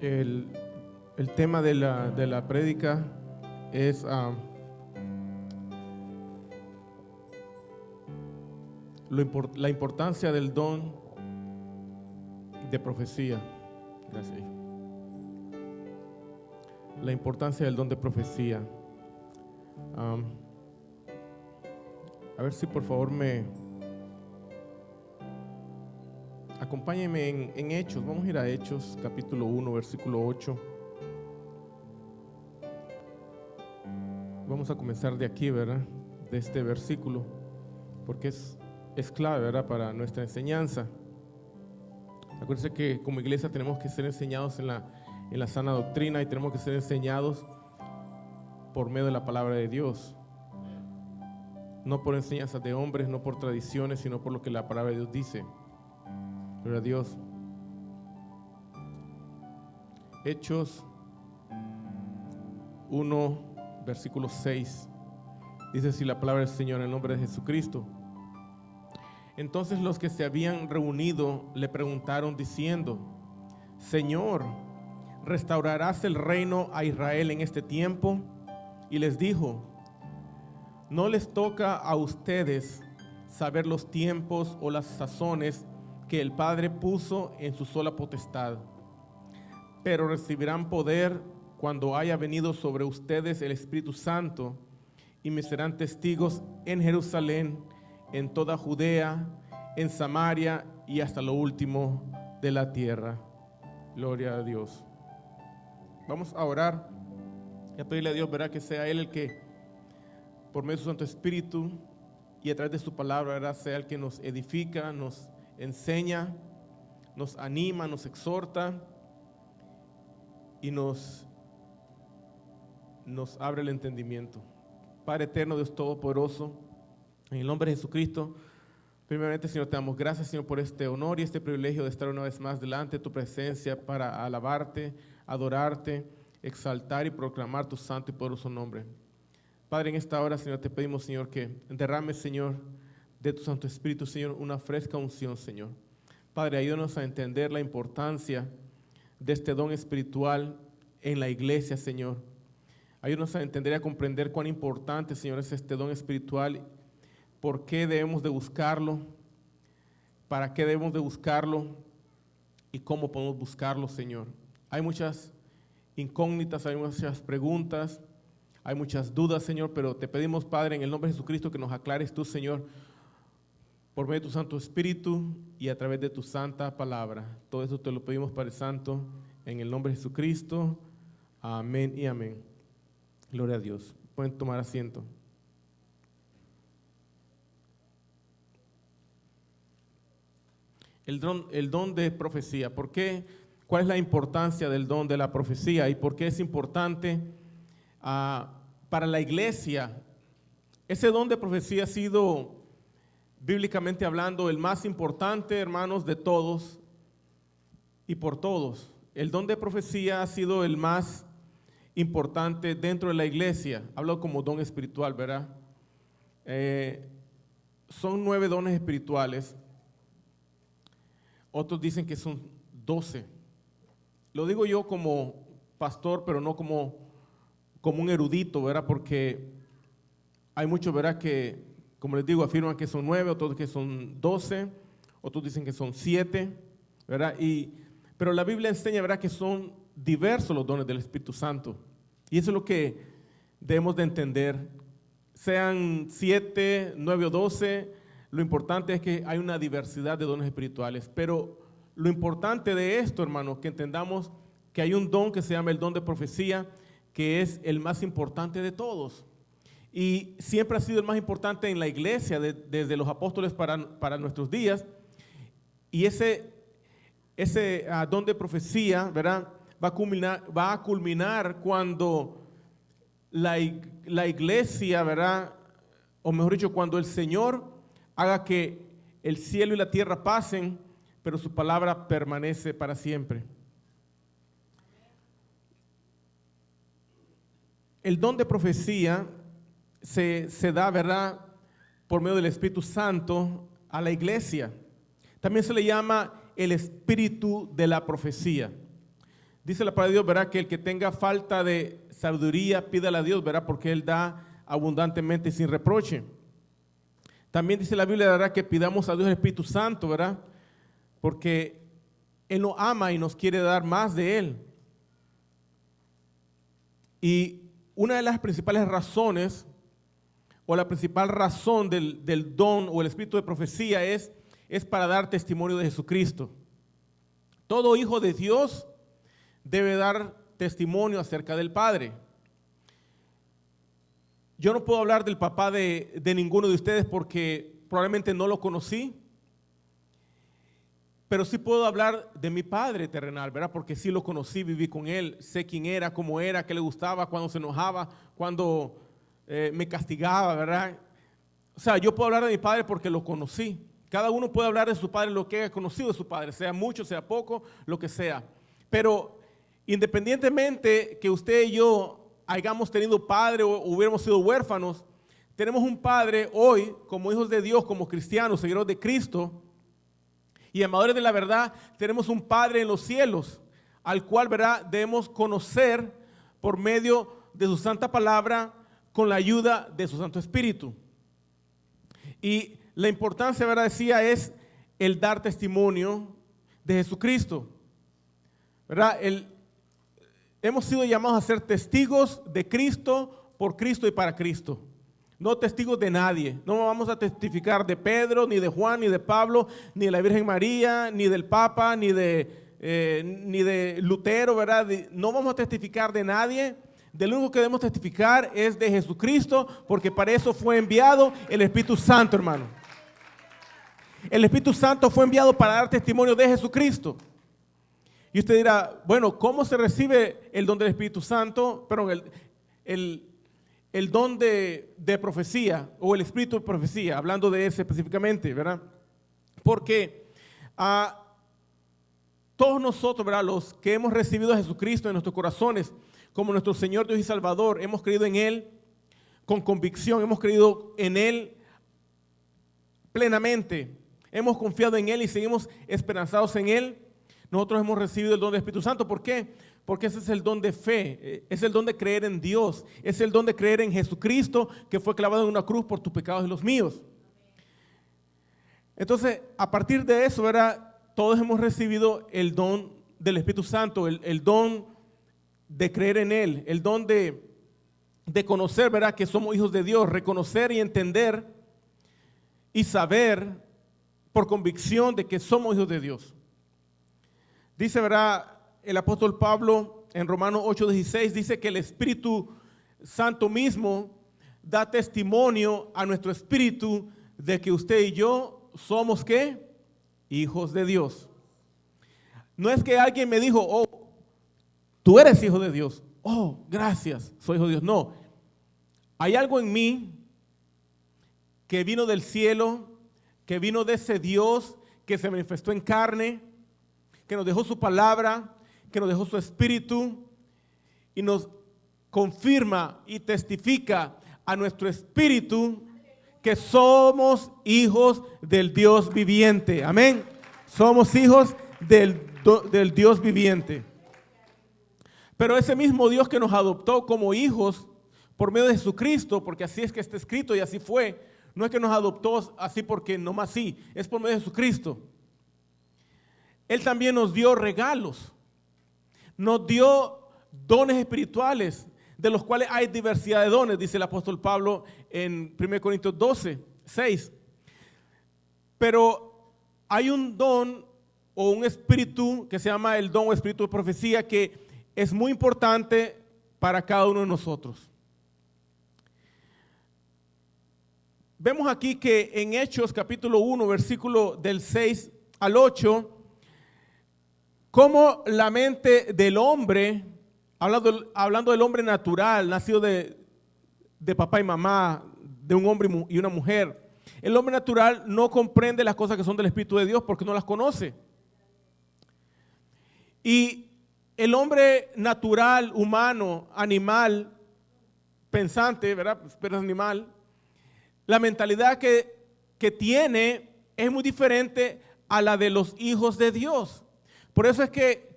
El, el tema de la prédica es la importancia del don de profecía. Gracias. La importancia del don de profecía. A ver si por favor acompáñenme en Hechos. Vamos a ir a Hechos capítulo 1 versículo 8. Vamos a comenzar de aquí, ¿verdad? De este versículo, porque es clave, ¿verdad? Para nuestra enseñanza. Acuérdense que como iglesia tenemos que ser enseñados en la sana doctrina y tenemos que ser enseñados por medio de la palabra de Dios. No por enseñanzas de hombres, no por tradiciones, sino por lo que la palabra de Dios dice. Gloria a Dios. Hechos 1, versículo 6. Dice así la palabra del Señor en el nombre de Jesucristo. Entonces los que se habían reunido le preguntaron diciendo: Señor, ¿restaurarás el reino a Israel en este tiempo? Y les dijo: no les toca a ustedes saber los tiempos o las sazones que el Padre puso en su sola potestad, pero recibirán poder cuando haya venido sobre ustedes el Espíritu Santo, y me serán testigos en Jerusalén, en toda Judea, en Samaria y hasta lo último de la tierra. Gloria a Dios. Vamos a orar y a pedirle a Dios, ¿verdad?, que sea Él el que, por medio de su Santo Espíritu y a través de su palabra, ¿verdad?, sea el que nos edifica, nos enseña, nos anima, nos exhorta y nos abre el entendimiento. Padre eterno, Dios todopoderoso, en el nombre de Jesucristo, primeramente, Señor, te damos gracias, Señor, por este honor y este privilegio de estar una vez más delante de tu presencia para alabarte, adorarte, exaltar y proclamar tu santo y poderoso nombre. Padre, en esta hora, Señor, te pedimos, Señor, que derrames, Señor, de tu Santo Espíritu, Señor, una fresca unción, Señor. Padre, ayúdanos a entender la importancia de este don espiritual en la iglesia, Señor. Ayúdanos a entender y a comprender cuán importante, Señor, es este don espiritual, por qué debemos de buscarlo, para qué debemos de buscarlo y cómo podemos buscarlo, Señor. Hay muchas incógnitas, hay muchas preguntas, hay muchas dudas, Señor, pero te pedimos, Padre, en el nombre de Jesucristo, que nos aclares tú, Señor, por medio de tu Santo Espíritu y a través de tu santa palabra. Todo eso te lo pedimos, Padre Santo, en el nombre de Jesucristo. Amén y amén. Gloria a Dios. Pueden tomar asiento. El don de profecía. ¿Por qué? ¿Cuál es la importancia del don de la profecía y por qué es importante para la iglesia? Ese don de profecía ha sido, bíblicamente hablando, el más importante, hermanos, de todos y por todos. El don de profecía ha sido el más importante dentro de la iglesia. Hablo como don espiritual, ¿verdad? Son 9 dones espirituales. Otros dicen que son 12. Lo digo yo como pastor, pero no como un erudito, ¿verdad? Porque hay muchos, ¿verdad?, que, como les digo, afirman que son 9, otros que son 12, otros dicen que son 7, ¿verdad? Pero la Biblia enseña, ¿verdad?, que son diversos los dones del Espíritu Santo. Y eso es lo que debemos de entender. Sean 7, 9 o 12, lo importante es que hay una diversidad de dones espirituales. Pero lo importante de esto, hermanos, que entendamos que hay un don que se llama el don de profecía, que es el más importante de todos. Y siempre ha sido el más importante en la iglesia, desde los apóstoles para nuestros días. Y ese don de profecía, ¿verdad?, va a culminar cuando la iglesia, ¿verdad?, o mejor dicho, cuando el Señor haga que el cielo y la tierra pasen, pero su palabra permanece para siempre. El don de profecía se da, ¿verdad?, por medio del Espíritu Santo a la iglesia. También se le llama el espíritu de la profecía. Dice la palabra de Dios, ¿verdad? Que el que tenga falta de sabiduría, pídala a Dios, ¿verdad? Porque Él da abundantemente y sin reproche. También dice la Biblia, ¿verdad? Que pidamos a Dios el Espíritu Santo, ¿verdad? Porque Él nos ama y nos quiere dar más de Él. Y una de las principales razones, o la principal razón del don o el espíritu de profecía es para dar testimonio de Jesucristo. Todo hijo de Dios debe dar testimonio acerca del Padre. Yo no puedo hablar del papá de ninguno de ustedes porque probablemente no lo conocí, pero sí puedo hablar de mi padre terrenal, ¿verdad? Porque sí lo conocí, viví con él, sé quién era, cómo era, qué le gustaba, cuando se enojaba, cuando me castigaba, ¿verdad? O sea, yo puedo hablar de mi padre porque lo conocí. Cada uno puede hablar de su padre lo que haya conocido de su padre, sea mucho, sea poco, lo que sea. Pero independientemente que usted y yo hayamos tenido padre o hubiéramos sido huérfanos, tenemos un padre hoy como hijos de Dios, como cristianos, seguidores de Cristo y amadores de la verdad. Tenemos un Padre en los cielos al cual, ¿verdad?, debemos conocer por medio de su santa palabra con la ayuda de su Santo Espíritu. Y la importancia, ¿verdad?, decía, es el dar testimonio de Jesucristo, ¿verdad? Hemos sido llamados a ser testigos de Cristo, por Cristo y para Cristo. No testigos de nadie. No vamos a testificar de Pedro, ni de Juan, ni de Pablo, ni de la Virgen María, ni del Papa, ni de Lutero, ¿verdad? No vamos a testificar de nadie. Del único que debemos testificar es de Jesucristo, porque para eso fue enviado el Espíritu Santo, hermano. El Espíritu Santo fue enviado para dar testimonio de Jesucristo. Y usted dirá, bueno, ¿cómo se recibe el don del Espíritu Santo? Perdón, el don de profecía o el espíritu de profecía, hablando de ese específicamente, ¿verdad? Porque todos nosotros, ¿verdad?, los que hemos recibido a Jesucristo en nuestros corazones como nuestro Señor, Dios y Salvador, hemos creído en Él con convicción, hemos creído en Él plenamente, hemos confiado en Él y seguimos esperanzados en Él. Nosotros hemos recibido el don del Espíritu Santo. ¿Por qué? Porque ese es el don de fe, es el don de creer en Dios, es el don de creer en Jesucristo que fue clavado en una cruz por tus pecados y los míos. Entonces, a partir de eso, ¿verdad?, todos hemos recibido el don del Espíritu Santo, el don de creer en Él, el don de conocer, ¿verdad?, que somos hijos de Dios, reconocer y entender y saber por convicción de que somos hijos de Dios. Dice, ¿verdad?, el apóstol Pablo en Romanos 8:16, dice que el Espíritu Santo mismo da testimonio a nuestro espíritu de que usted y yo somos, ¿qué?, hijos de Dios. No es que alguien me dijo, oh, tú eres hijo de Dios, oh, gracias, soy hijo de Dios. No, hay algo en mí que vino del cielo, que vino de ese Dios que se manifestó en carne, que nos dejó su palabra, que nos dejó su espíritu y nos confirma y testifica a nuestro espíritu que somos hijos del Dios viviente. Amén. Somos hijos del Dios viviente. Pero ese mismo Dios que nos adoptó como hijos por medio de Jesucristo, porque así es que está escrito y así fue, no es que nos adoptó así porque nomás sí, es por medio de Jesucristo. Él también nos dio regalos, nos dio dones espirituales, de los cuales hay diversidad de dones, dice el apóstol Pablo en 1 Corintios 12:6. Pero hay un don o un espíritu que se llama el don o espíritu de profecía que es muy importante para cada uno de nosotros. Vemos aquí que en Hechos capítulo 1, versículo del 6 al 8, cómo la mente del hombre, hablando del hombre natural, nacido de papá y mamá, de un hombre y una mujer, el hombre natural no comprende las cosas que son del Espíritu de Dios porque no las conoce. Y el hombre natural, humano, animal, pensante, ¿verdad? Pero es animal, la mentalidad que tiene es muy diferente a la de los hijos de Dios. Por eso es que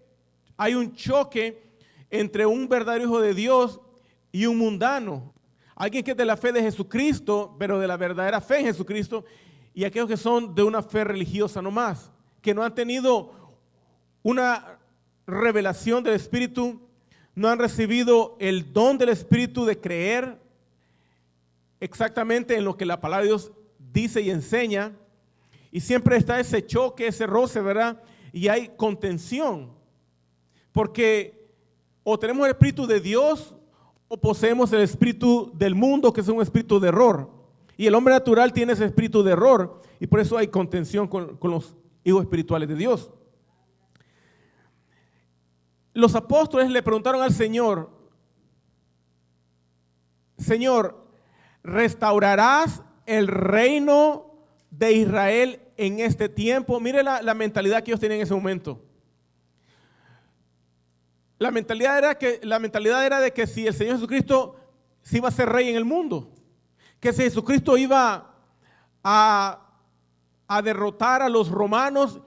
hay un choque entre un verdadero hijo de Dios y un mundano. Alguien que es de la fe de Jesucristo, pero de la verdadera fe en Jesucristo, y aquellos que son de una fe religiosa nomás, que no han tenido una revelación del Espíritu, no han recibido el don del Espíritu de creer exactamente en lo que la palabra de Dios dice y enseña, y siempre está ese choque, ese roce, ¿verdad? Y hay contención, porque o tenemos el Espíritu de Dios o poseemos el espíritu del mundo, que es un espíritu de error. Y el hombre natural tiene ese espíritu de error, y por eso hay contención con los hijos espirituales de Dios. Los apóstoles le preguntaron al Señor, Señor, ¿restaurarás el reino de Israel en este tiempo? Mire la mentalidad que ellos tenían en ese momento. La mentalidad era de que si el Señor Jesucristo se iba a ser rey en el mundo, que si Jesucristo iba a derrotar a los romanos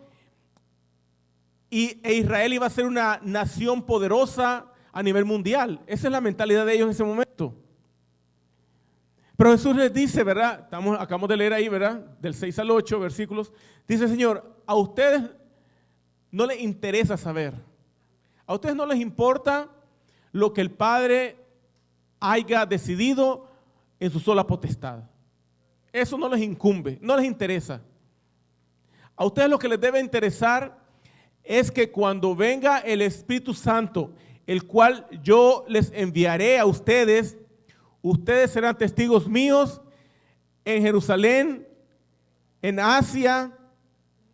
e Israel iba a ser una nación poderosa a nivel mundial. Esa es la mentalidad de ellos en ese momento. Pero Jesús les dice, ¿verdad? Acabamos de leer ahí, ¿verdad? Del 6 al 8 versículos. Dice, Señor, a ustedes no les interesa saber. A ustedes no les importa lo que el Padre haya decidido en su sola potestad. Eso no les incumbe, no les interesa. A ustedes lo que les debe interesar es que cuando venga el Espíritu Santo, el cual yo les enviaré a ustedes, ustedes serán testigos míos en Jerusalén, en Asia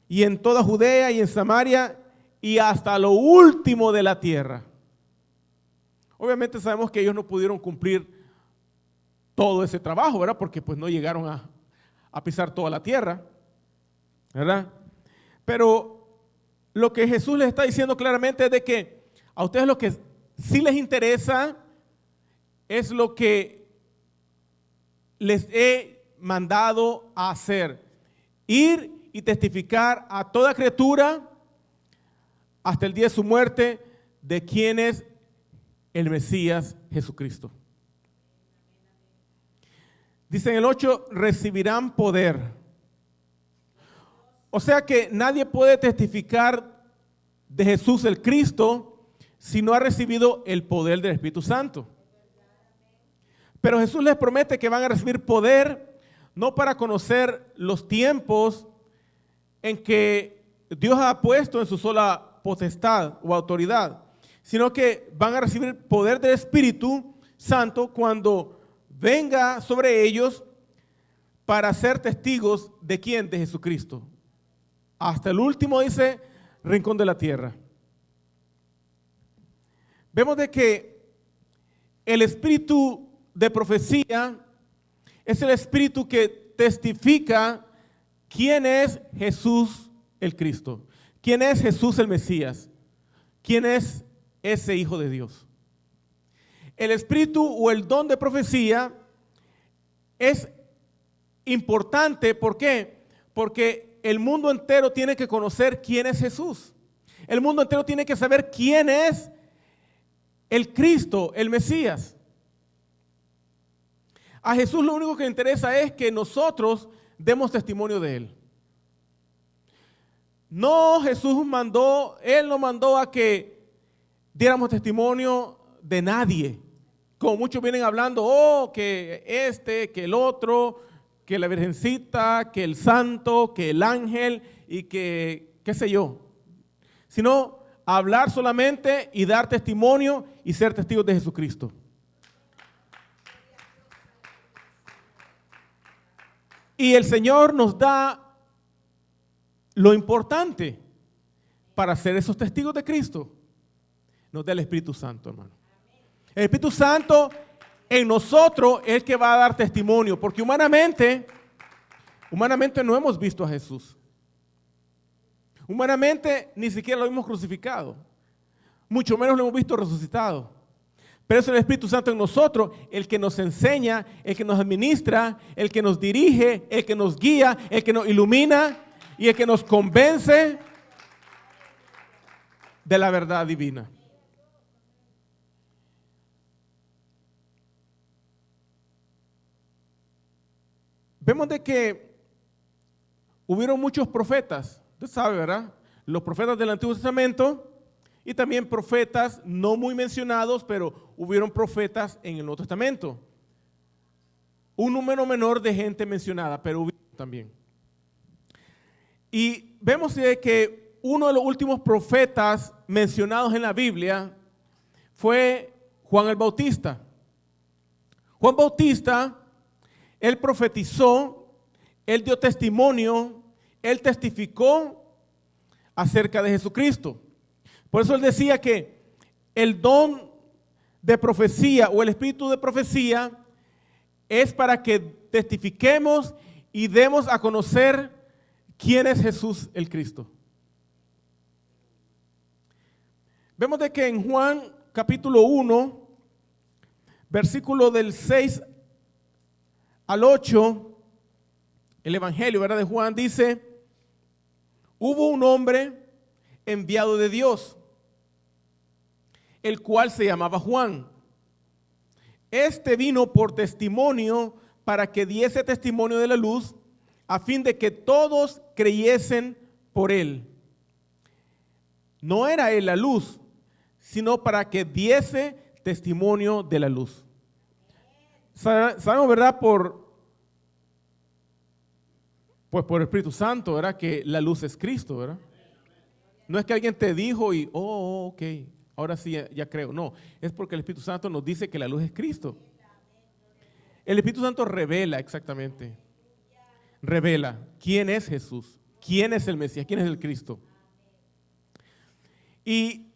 y en toda Judea y en Samaria y hasta lo último de la tierra. Obviamente sabemos que ellos no pudieron cumplir todo ese trabajo, ¿verdad? Porque pues no llegaron a pisar toda la tierra, ¿verdad? Pero lo que Jesús les está diciendo claramente es de que a ustedes lo que sí les interesa es lo que les he mandado a hacer. Ir y testificar a toda criatura hasta el día de su muerte de quién es el Mesías Jesucristo. Dice en el 8, recibirán poder. O sea que nadie puede testificar de Jesús el Cristo si no ha recibido el poder del Espíritu Santo. Pero Jesús les promete que van a recibir poder, no para conocer los tiempos en que Dios ha puesto en su sola potestad o autoridad, sino que van a recibir poder del Espíritu Santo cuando venga sobre ellos para ser testigos de quién, de Jesucristo. Hasta el último, dice, rincón de la tierra. Vemos de que el espíritu de profecía es el espíritu que testifica quién es Jesús el Cristo, quién es Jesús el Mesías, quién es ese Hijo de Dios. El espíritu o el don de profecía es importante. ¿Por qué? Porque el mundo entero tiene que conocer quién es Jesús. El mundo entero tiene que saber quién es el Cristo, el Mesías. A Jesús lo único que le interesa es que nosotros demos testimonio de Él. No, Él no mandó a que diéramos testimonio de nadie. Como muchos vienen hablando, que que el otro, que la Virgencita, que el santo, que el ángel y que qué sé yo. Sino hablar solamente y dar testimonio y ser testigos de Jesucristo. Y el Señor nos da lo importante para ser esos testigos de Cristo. Nos da el Espíritu Santo, hermano. El Espíritu Santo en nosotros es el que va a dar testimonio, porque humanamente no hemos visto a Jesús. Humanamente ni siquiera lo hemos crucificado, mucho menos lo hemos visto resucitado. Pero es el Espíritu Santo en nosotros el que nos enseña, el que nos administra, el que nos dirige, el que nos guía, el que nos ilumina y el que nos convence de la verdad divina. Vemos de que hubieron muchos profetas, usted sabe, ¿verdad? Los profetas del Antiguo Testamento y también profetas no muy mencionados, pero hubieron profetas en el Nuevo Testamento. Un número menor de gente mencionada, pero hubieron también. Y vemos de que uno de los últimos profetas mencionados en la Biblia fue Juan el Bautista. Juan Bautista, él profetizó, él dio testimonio, él testificó acerca de Jesucristo. Por eso él decía que el don de profecía o el espíritu de profecía es para que testifiquemos y demos a conocer quién es Jesús el Cristo. Vemos de que en Juan capítulo 1, versículo del 6 al 8, el Evangelio, ¿verdad?, de Juan dice: hubo un hombre enviado de Dios, el cual se llamaba Juan. Este vino por testimonio para que diese testimonio de la luz, a fin de que todos creyesen por él. No era él la luz, sino para que diese testimonio de la luz. Sabemos, ¿verdad?, por el Espíritu Santo, ¿verdad?, que la luz es Cristo, ¿verdad? No es que alguien te dijo y, ok, ahora sí ya creo. No, es porque el Espíritu Santo nos dice que la luz es Cristo. El Espíritu Santo revela exactamente. Revela quién es Jesús, quién es el Mesías, quién es el Cristo. Y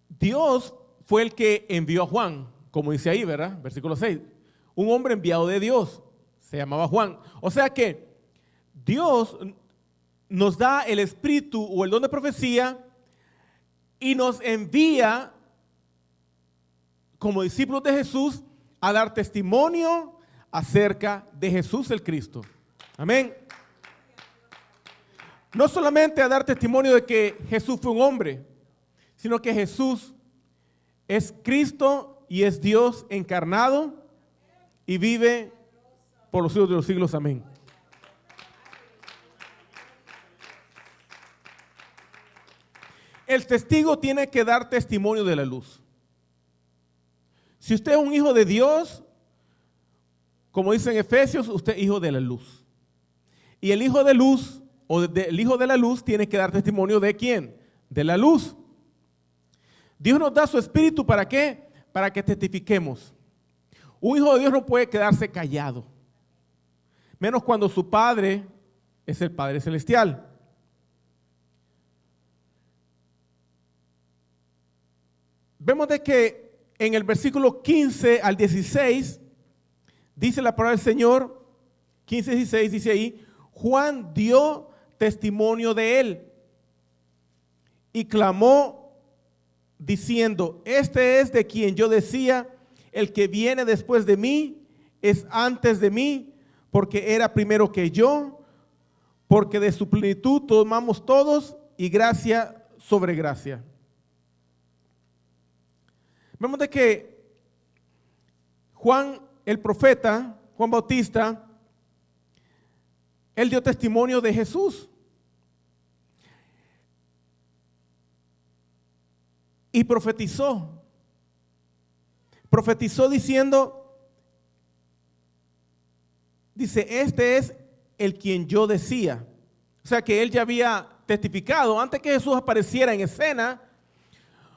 Dios fue el que envió a Juan, como dice ahí, ¿verdad? Versículo 6. Un hombre enviado de Dios, se llamaba Juan. O sea que Dios nos da el espíritu o el don de profecía y nos envía como discípulos de Jesús a dar testimonio acerca de Jesús el Cristo. Amén. No solamente a dar testimonio de que Jesús fue un hombre, sino que Jesús es Cristo y es Dios encarnado y vive por los siglos de los siglos. Amén. El testigo tiene que dar testimonio de la luz. Si usted es un hijo de Dios, como dice en Efesios, usted es hijo de la luz. Y el hijo de luz, el hijo de la luz, tiene que dar testimonio ¿de quién? De la luz. Dios nos da su espíritu, ¿para qué? Para que testifiquemos. Un hijo de Dios no puede quedarse callado, menos cuando su padre es el Padre Celestial. Vemos de que en el versículo 15 al 16, dice la palabra del Señor, 15 y 16, dice ahí: Juan dio testimonio de él y clamó diciendo: este es de quien yo decía, el que viene después de mí es antes de mí, porque era primero que yo, porque de su plenitud tomamos todos y gracia sobre gracia. Vemos de que Juan, el profeta, Juan Bautista, él dio testimonio de Jesús. Y profetizó. Profetizó diciendo, dice, este es el quien yo decía. O sea que él ya había testificado. Antes que Jesús apareciera en escena,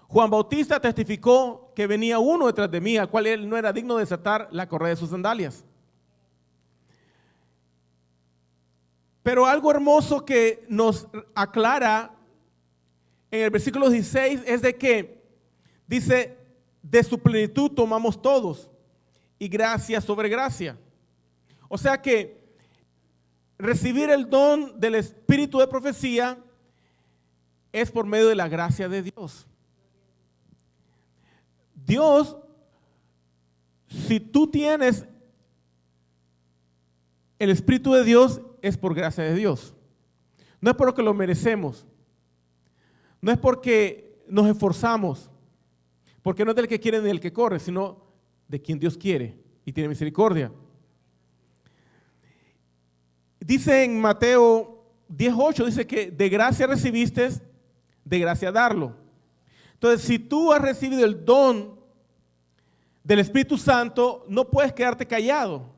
Juan Bautista testificó que venía uno detrás de mí, al cual él no era digno de desatar la correa de sus sandalias. Pero algo hermoso que nos aclara en el versículo 16 es de que dice: de su plenitud tomamos todos y gracia sobre gracia. O sea que recibir el don del espíritu de profecía es por medio de la gracia de Dios. Dios, si tú tienes el Espíritu de Dios, es por gracia de Dios. No es por lo que lo merecemos. no es porque nos esforzamos, porque no es del que quiere ni del que corre, sino de quien Dios quiere y tiene misericordia. Dice en Mateo 10:8, dice que de gracia recibiste, de gracia darlo. Entonces, si tú has recibido el don del Espíritu Santo, no puedes quedarte callado,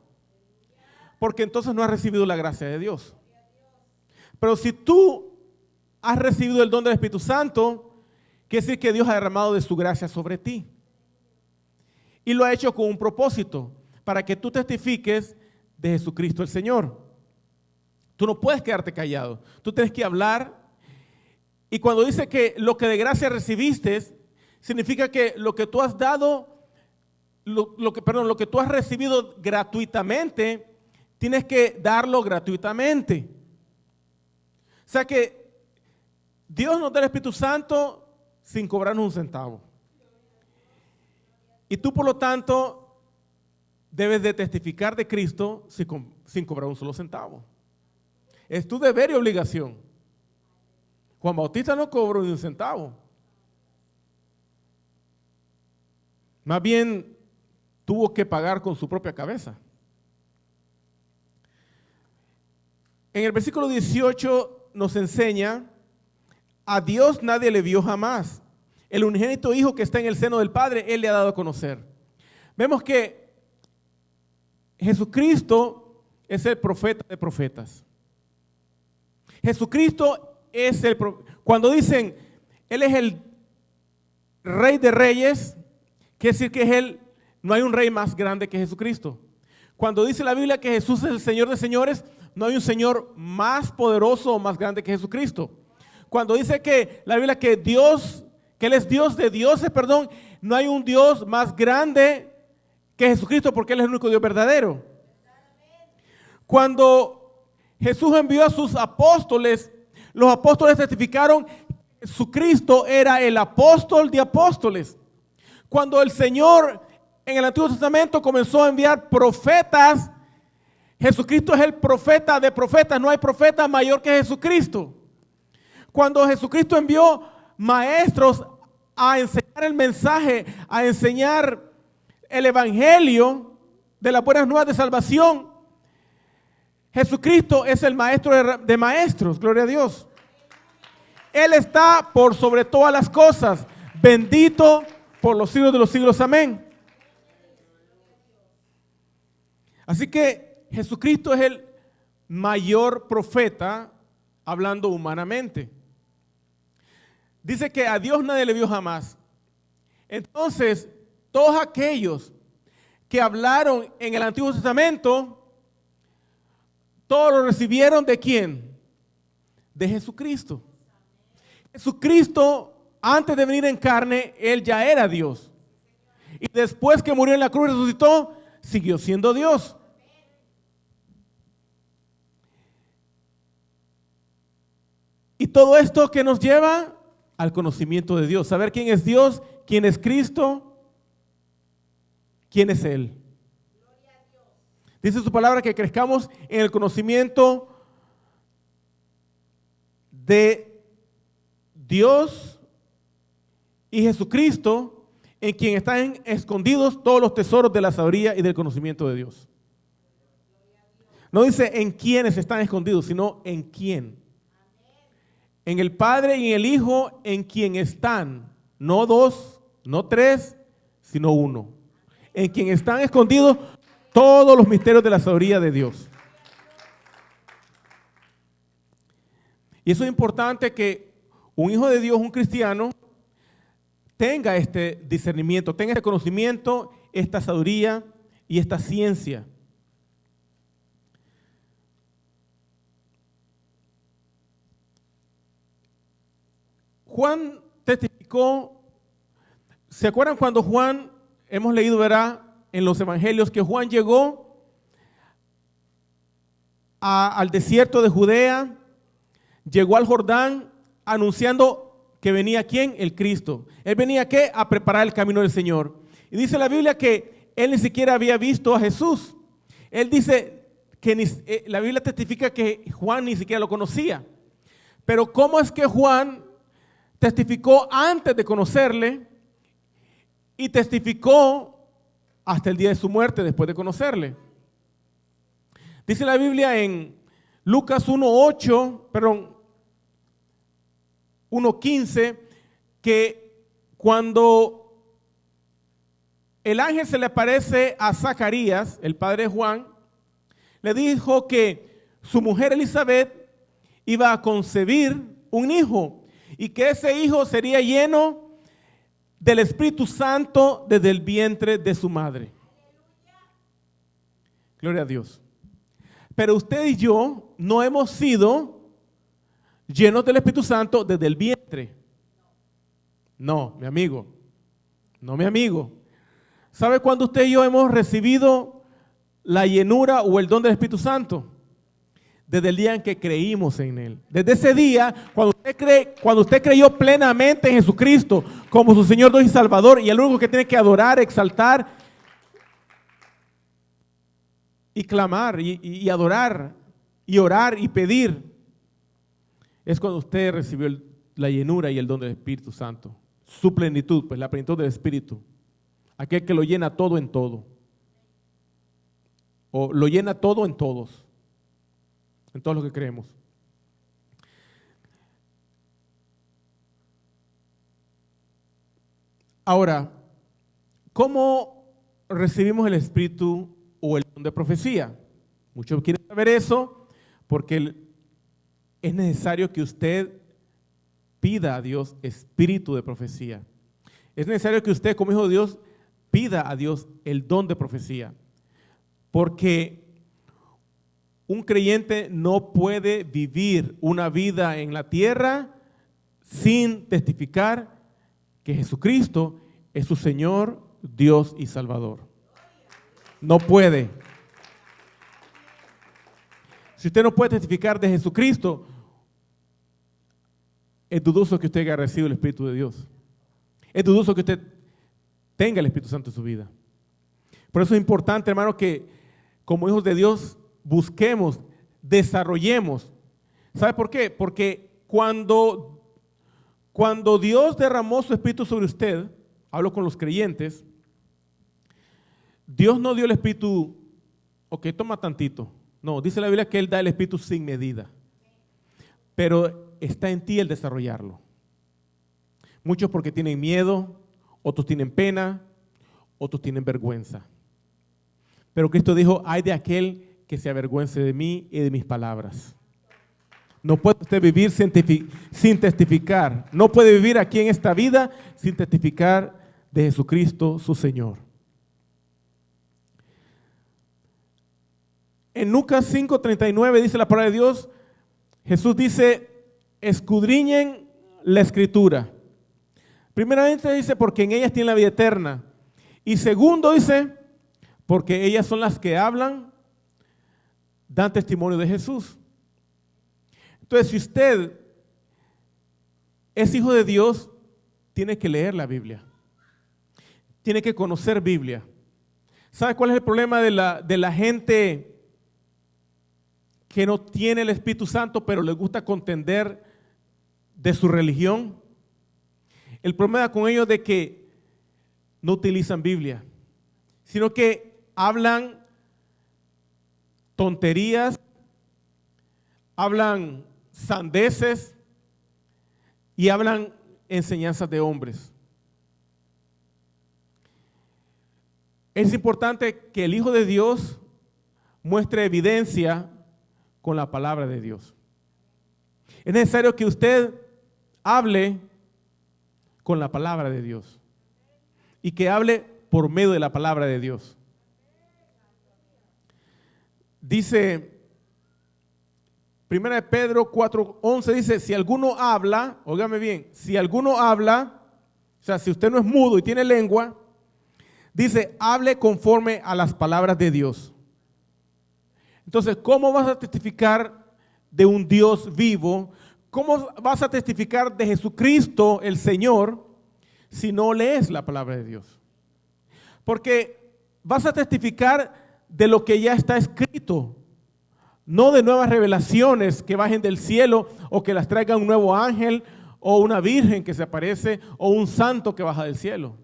porque entonces no has recibido la gracia de Dios. Pero si tú has recibido el don del Espíritu Santo, quiere decir que Dios ha derramado de su gracia sobre ti. Y lo ha hecho con un propósito, para que tú testifiques de Jesucristo el Señor. Tú no puedes quedarte callado, tú tienes que hablar. Y cuando dice que lo que de gracia recibiste, significa que lo que tú has dado, lo que tú has recibido gratuitamente, tienes que darlo gratuitamente. O sea que Dios nos da el Espíritu Santo sin cobrarnos un centavo. Y tú, por lo tanto, debes de testificar de Cristo sin cobrar un solo centavo. Es tu deber y obligación. Juan Bautista no cobró ni un centavo. Más bien tuvo que pagar con su propia cabeza. En el versículo 18 nos enseña: a Dios nadie le vio jamás. El unigénito Hijo que está en el seno del Padre, Él le ha dado a conocer. Vemos que Jesucristo es el profeta de profetas. Jesucristo es cuando dicen Él es el Rey de Reyes, quiere decir que no hay un rey más grande que Jesucristo. Cuando dice la Biblia que Jesús es el Señor de señores, no hay un Señor más poderoso o más grande que Jesucristo. Cuando dice que la Biblia que Él es Dios de dioses, no hay un Dios más grande que Jesucristo, porque Él es el único Dios verdadero. Cuando Jesús envió a sus apóstoles, los apóstoles testificaron que Jesucristo era el apóstol de apóstoles. Cuando el Señor en el Antiguo Testamento comenzó a enviar profetas, Jesucristo es el profeta de profetas, no hay profeta mayor que Jesucristo. Cuando Jesucristo envió maestros a enseñar el mensaje, a enseñar el evangelio de las buenas nuevas de salvación, Jesucristo es el maestro de maestros, gloria a Dios. Él está por sobre todas las cosas, bendito por los siglos de los siglos, amén. Así que Jesucristo es el mayor profeta, hablando humanamente. Dice que a Dios nadie le vio jamás. Entonces, todos aquellos que hablaron en el Antiguo Testamento, todos lo recibieron ¿de quién? De Jesucristo. Jesucristo, antes de venir en carne, Él ya era Dios. Y después que murió en la cruz y resucitó, siguió siendo Dios. Y todo esto que nos lleva al conocimiento de Dios, saber quién es Dios, quién es Cristo, quién es Él. Dice su palabra que crezcamos en el conocimiento de Dios y Jesucristo, en quien están escondidos todos los tesoros de la sabiduría y del conocimiento de Dios. No dice en quiénes están escondidos, sino en quién. En el Padre y en el Hijo, en quien están, no dos, no tres, sino uno. En quien están escondidos todos los misterios de la sabiduría de Dios. Y eso es importante, que un hijo de Dios, un cristiano, tenga este discernimiento, tenga este conocimiento, esta sabiduría y esta ciencia. Juan testificó. ¿Se acuerdan cuando Juan, hemos leído, verá, en los evangelios, que Juan llegó al desierto de Judea, llegó al Jordán anunciando que venía ¿quién? El Cristo. Él venía ¿qué? A preparar el camino del Señor. Y dice la Biblia que él ni siquiera había visto a Jesús. Él dice que la Biblia testifica que Juan ni siquiera lo conocía. Pero ¿cómo es que Juan testificó antes de conocerle y testificó hasta el día de su muerte después de conocerle. Dice la Biblia en Lucas 1:15 que cuando el ángel se le aparece a Zacarías, el padre de Juan, le dijo que su mujer Elizabeth iba a concebir un hijo y que ese hijo sería lleno del Espíritu Santo desde el vientre de su madre. Gloria a Dios. Pero usted y yo no hemos sido llenos del Espíritu Santo desde el vientre. No, mi amigo. No, mi amigo. ¿Sabe cuándo usted y yo hemos recibido la llenura o el don del Espíritu Santo? Desde el día en que creímos en Él. Desde ese día, cuando usted creyó plenamente en Jesucristo como su Señor, Dios y Salvador, y el único que tiene que adorar, exaltar y clamar y adorar y orar y pedir, es cuando usted recibió la llenura y el don del Espíritu Santo. Su plenitud, pues la plenitud del Espíritu. Aquel que lo llena todo en todo. O lo llena todo en todos. En todo lo que creemos. Ahora, ¿cómo recibimos el Espíritu o el don de profecía? Muchos quieren saber eso porque es necesario que usted pida a Dios espíritu de profecía. Es necesario que usted, como hijo de Dios, pida a Dios el don de profecía. Porque un creyente no puede vivir una vida en la tierra sin testificar que Jesucristo es su Señor, Dios y Salvador. No puede. Si usted no puede testificar de Jesucristo, es dudoso que usted haya recibido el Espíritu de Dios. Es dudoso que usted tenga el Espíritu Santo en su vida. Por eso es importante, hermano, que como hijos de Dios busquemos, desarrollemos. ¿Sabe por qué? Porque cuando Dios derramó su Espíritu sobre usted, hablo con los creyentes, Dios no dio el Espíritu, ok, toma tantito. No, dice la Biblia que Él da el Espíritu sin medida. Pero está en ti el desarrollarlo. Muchos porque tienen miedo, otros tienen pena, otros tienen vergüenza. Pero Cristo dijo, ay de aquel que se avergüence de mí y de mis palabras. No puede usted vivir sin testificar. No puede vivir aquí en esta vida sin testificar de Jesucristo, su Señor. En Lucas 5:39 dice la palabra de Dios, Jesús dice, escudriñen la Escritura. Primeramente dice, porque en ellas tiene la vida eterna. Y segundo dice, porque ellas son las que hablan, dan testimonio de Jesús. Entonces, si usted es hijo de Dios, tiene que leer la Biblia. Tiene que conocer Biblia. ¿Sabe cuál es el problema de la gente que no tiene el Espíritu Santo, pero les gusta contender de su religión? El problema con ellos es de que no utilizan Biblia, sino que hablan tonterías, hablan sandeces y hablan enseñanzas de hombres. Es importante que el Hijo de Dios muestre evidencia con la palabra de Dios. Es necesario que usted hable con la palabra de Dios y que hable por medio de la palabra de Dios. Dice 1 Pedro 4:11, dice, si alguno habla, óigame bien, si alguno habla, o sea, si usted no es mudo y tiene lengua, dice, hable conforme a las palabras de Dios. Entonces, ¿cómo vas a testificar de un Dios vivo? ¿Cómo vas a testificar de Jesucristo, el Señor, si no lees la palabra de Dios? Porque vas a testificar de lo que ya está escrito, no de nuevas revelaciones que bajen del cielo o que las traiga un nuevo ángel o una virgen que se aparece, o un santo que baja del cielo.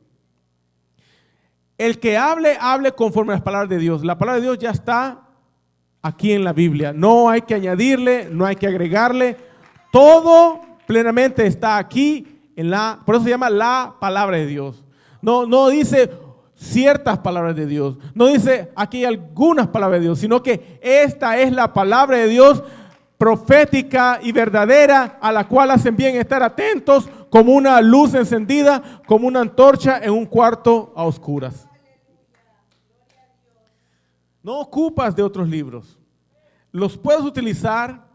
El que hable, hable conforme a las palabras de Dios. La palabra de Dios ya está aquí en la Biblia. No hay que añadirle, no hay que agregarle. Todo plenamente está aquí por eso se llama la palabra de Dios. No dice ciertas palabras de Dios. No dice aquí hay algunas palabras de Dios, sino que esta es la palabra de Dios profética y verdadera, a la cual hacen bien estar atentos como una luz encendida, como una antorcha en un cuarto a oscuras. No ocupas de otros libros. Los puedes utilizar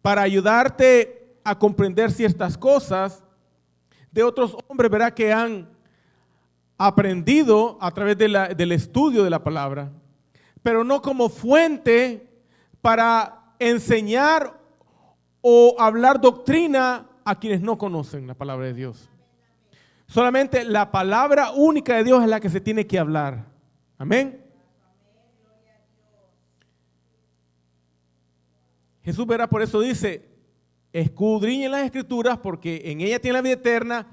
para ayudarte a comprender ciertas cosas de otros hombres, ¿verdad?, que han aprendido a través del estudio de la palabra, pero no como fuente para enseñar o hablar doctrina a quienes no conocen la palabra de Dios. Solamente la palabra única de Dios es la que se tiene que hablar. Amén. Jesús, verá, por eso dice, escudriñen las escrituras porque en ella tiene la vida eterna,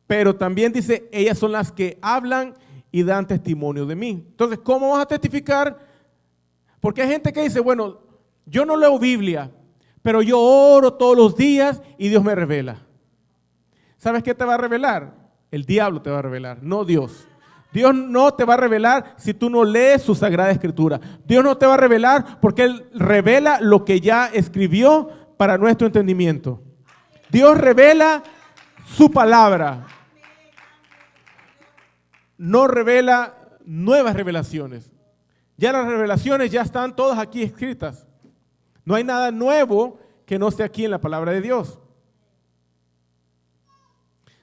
pero también dice, ellas son las que hablan y dan testimonio de mí. Entonces, ¿cómo vas a testificar? Porque hay gente que dice, bueno, yo no leo Biblia, pero yo oro todos los días y Dios me revela. ¿Sabes qué te va a revelar? El diablo te va a revelar, no Dios. Dios no te va a revelar si tú no lees su Sagrada Escritura. Dios no te va a revelar porque Él revela lo que ya escribió para nuestro entendimiento. Dios revela su palabra. No revela nuevas revelaciones. Ya las revelaciones ya están todas aquí escritas. No hay nada nuevo que no esté aquí en la palabra de Dios.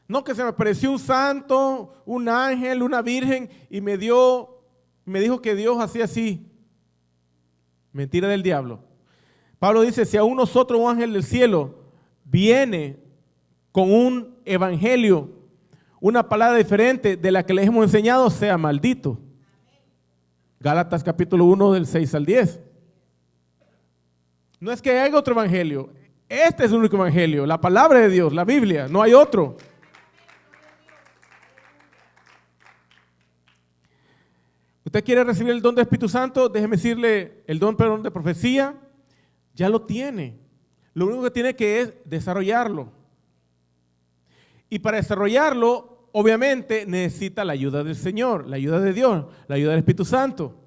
No que se me apareció un santo, un ángel, una virgen y me dijo que Dios hacía así. Mentira del diablo. Pablo dice, si aún nosotros, un ángel del cielo, viene con un evangelio, una palabra diferente de la que les hemos enseñado, sea maldito. Gálatas capítulo 1 del 6 al 10. No es que haya otro evangelio. Este es el único evangelio, la palabra de Dios, la Biblia, no hay otro. ¿Usted quiere recibir el don del Espíritu Santo? Déjeme decirle, el don, perdón, de profecía, ya lo tiene. Lo único que tiene que es desarrollarlo. Y para desarrollarlo, obviamente, necesita la ayuda del Señor, la ayuda de Dios, la ayuda del Espíritu Santo.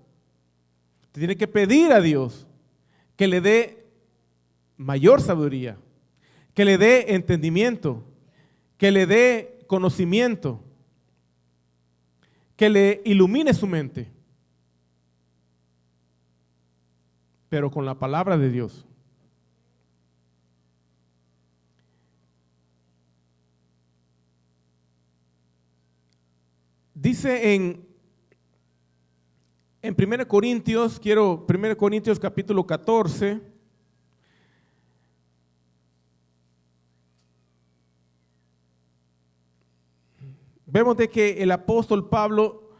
Tiene que pedir a Dios que le dé mayor sabiduría, que le dé entendimiento, que le dé conocimiento, que le ilumine su mente, pero con la palabra de Dios. Dice en 1 Corintios, 1 Corintios capítulo 14, vemos de que el apóstol Pablo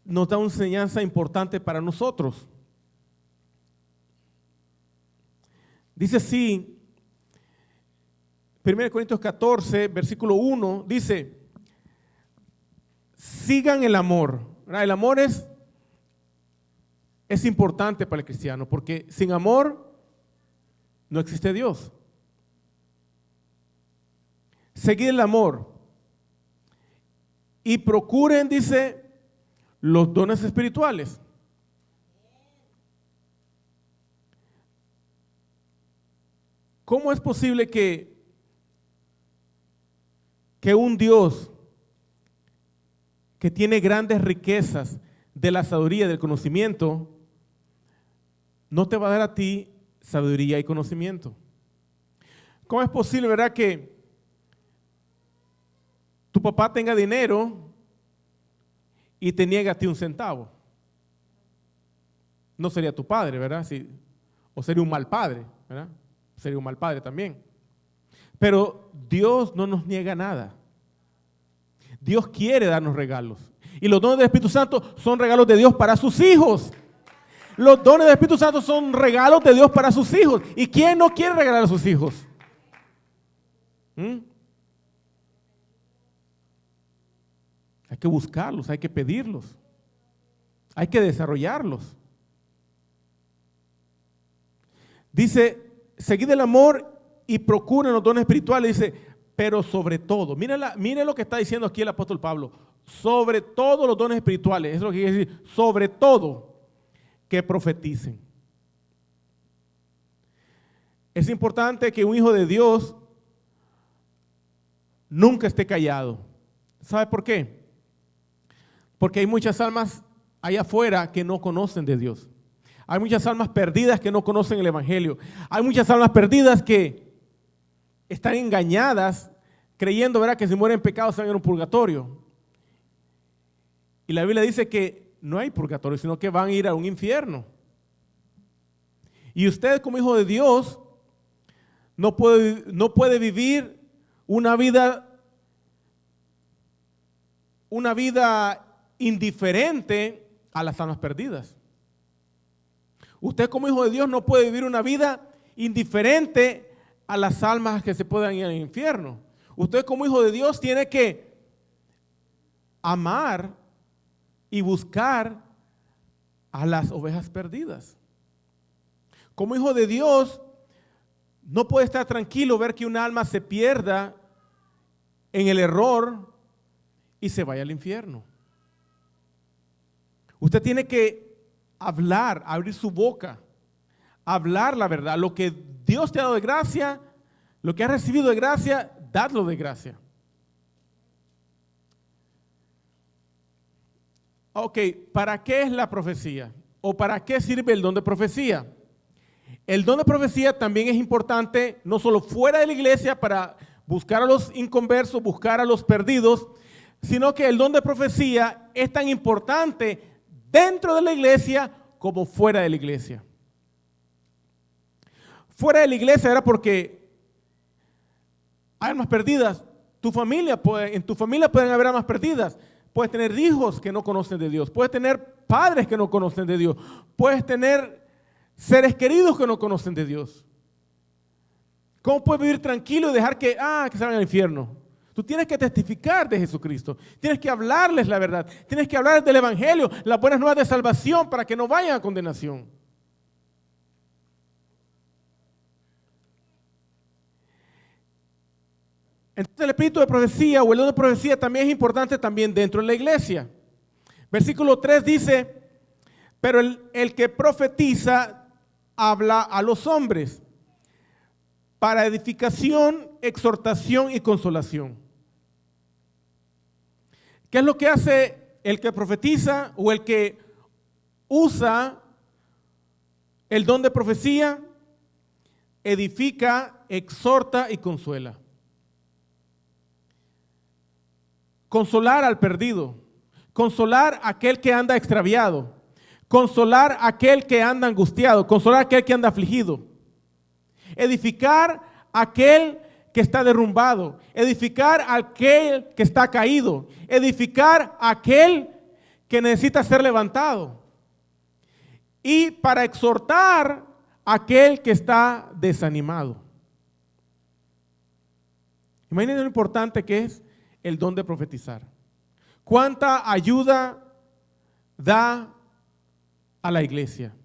nos da una enseñanza importante para nosotros. Dice así, 1 Corintios 14, versículo 1, dice, sigan el amor. El amor es importante para el cristiano, porque sin amor no existe Dios. Seguid el amor y procuren, dice, los dones espirituales. ¿Cómo es posible que un Dios que tiene grandes riquezas de la sabiduría, del conocimiento, no te va a dar a ti sabiduría y conocimiento? ¿Cómo es posible, verdad, que tu papá tenga dinero y te niegue a ti un centavo? No sería tu padre, ¿verdad? O sería un mal padre, ¿verdad? Sería un mal padre también. Pero Dios no nos niega nada. Dios quiere darnos regalos. Y los dones del Espíritu Santo son regalos de Dios para sus hijos. Los dones del Espíritu Santo son regalos de Dios para sus hijos. ¿Y quién no quiere regalar a sus hijos? ¿Mm? Hay que buscarlos, hay que pedirlos, hay que desarrollarlos. Dice, seguid el amor y procuren los dones espirituales. Dice, pero sobre todo, mire lo que está diciendo aquí el apóstol Pablo, sobre todo los dones espirituales, eso es lo que quiere decir, sobre todo que profeticen. Es importante que un hijo de Dios nunca esté callado. ¿Sabe por qué? Porque hay muchas almas allá afuera que no conocen de Dios. Hay muchas almas perdidas que no conocen el Evangelio. Hay muchas almas perdidas que están engañadas creyendo, ¿verdad?, que si mueren en pecado se van a ir a un purgatorio. Y la Biblia dice que no hay purgatorio, sino que van a ir a un infierno. Y usted como hijo de Dios no puede vivir una vida indiferente a las almas perdidas. Usted como hijo de Dios no puede vivir una vida indiferente a las almas que se puedan ir al infierno. Usted como hijo de Dios tiene que amar y buscar a las ovejas perdidas. Como hijo de Dios no puede estar tranquilo ver que un alma se pierda en el error y se vaya al infierno. Usted tiene que hablar, abrir su boca, hablar la verdad. Lo que Dios te ha dado de gracia, lo que has recibido de gracia, dadlo de gracia. Ok, ¿para qué es la profecía? ¿O para qué sirve el don de profecía? El don de profecía también es importante, no solo fuera de la iglesia para buscar a los inconversos, buscar a los perdidos, sino que el don de profecía es tan importante dentro de la iglesia como fuera de la iglesia. Fuera de la iglesia era porque hay almas perdidas. En tu familia pueden haber almas perdidas. Puedes tener hijos que no conocen de Dios. Puedes tener padres que no conocen de Dios. Puedes tener seres queridos que no conocen de Dios. ¿Cómo puedes vivir tranquilo y dejar que se vayan al infierno? Tú tienes que testificar de Jesucristo. Tienes que hablarles la verdad. Tienes que hablarles del Evangelio, las buenas nuevas de salvación para que no vayan a condenación. Entonces el espíritu de profecía o el don de profecía también es importante también dentro de la iglesia. Versículo 3 dice, pero el que profetiza habla a los hombres para edificación, exhortación y consolación. ¿Qué es lo que hace el que profetiza o el que usa el don de profecía? Edifica, exhorta y consuela. Consolar al perdido, consolar a aquel que anda extraviado, consolar a aquel que anda angustiado, consolar a aquel que anda afligido, edificar a aquel que está derrumbado, edificar a aquel que está caído, edificar a aquel que necesita ser levantado y para exhortar a aquel que está desanimado. Imagínense lo importante que es el don de profetizar. ¿Cuánta ayuda da a la iglesia?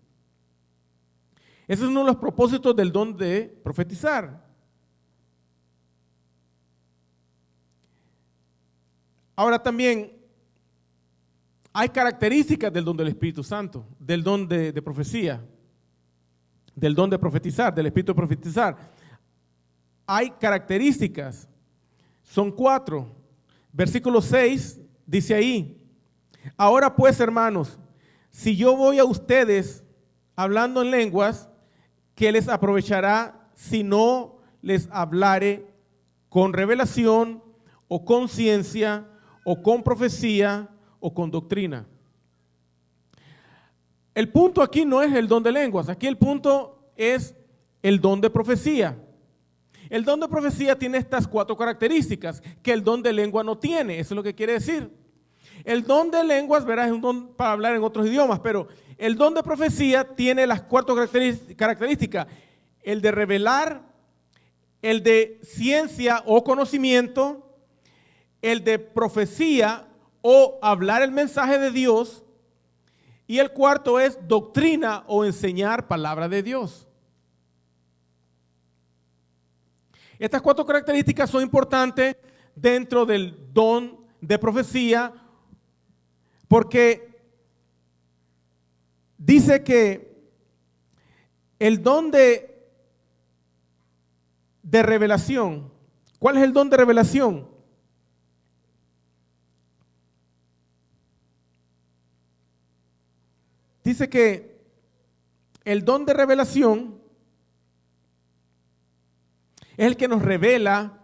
Ese es uno de los propósitos del don de profetizar. Ahora también hay características del don del Espíritu Santo, del don de profecía, del don de profetizar, del Espíritu de profetizar. Hay características, son 4. Versículo 6 dice ahí, ahora pues hermanos, si yo voy a ustedes hablando en lenguas, ¿qué les aprovechará si no les hablare con revelación o con ciencia o con profecía o con doctrina? El punto aquí no es el don de lenguas, aquí el punto es el don de profecía. El don de profecía tiene estas 4 características que el don de lengua no tiene, eso es lo que quiere decir. El don de lenguas, verás, es un don para hablar en otros idiomas, pero el don de profecía tiene las 4 características, el de revelar, el de ciencia o conocimiento, el de profecía o hablar el mensaje de Dios, y el cuarto es doctrina o enseñar palabra de Dios. Estas 4 características son importantes dentro del don de profecía, porque dice que el don de revelación, ¿cuál es el don de revelación? Dice que el don de revelación es el que nos revela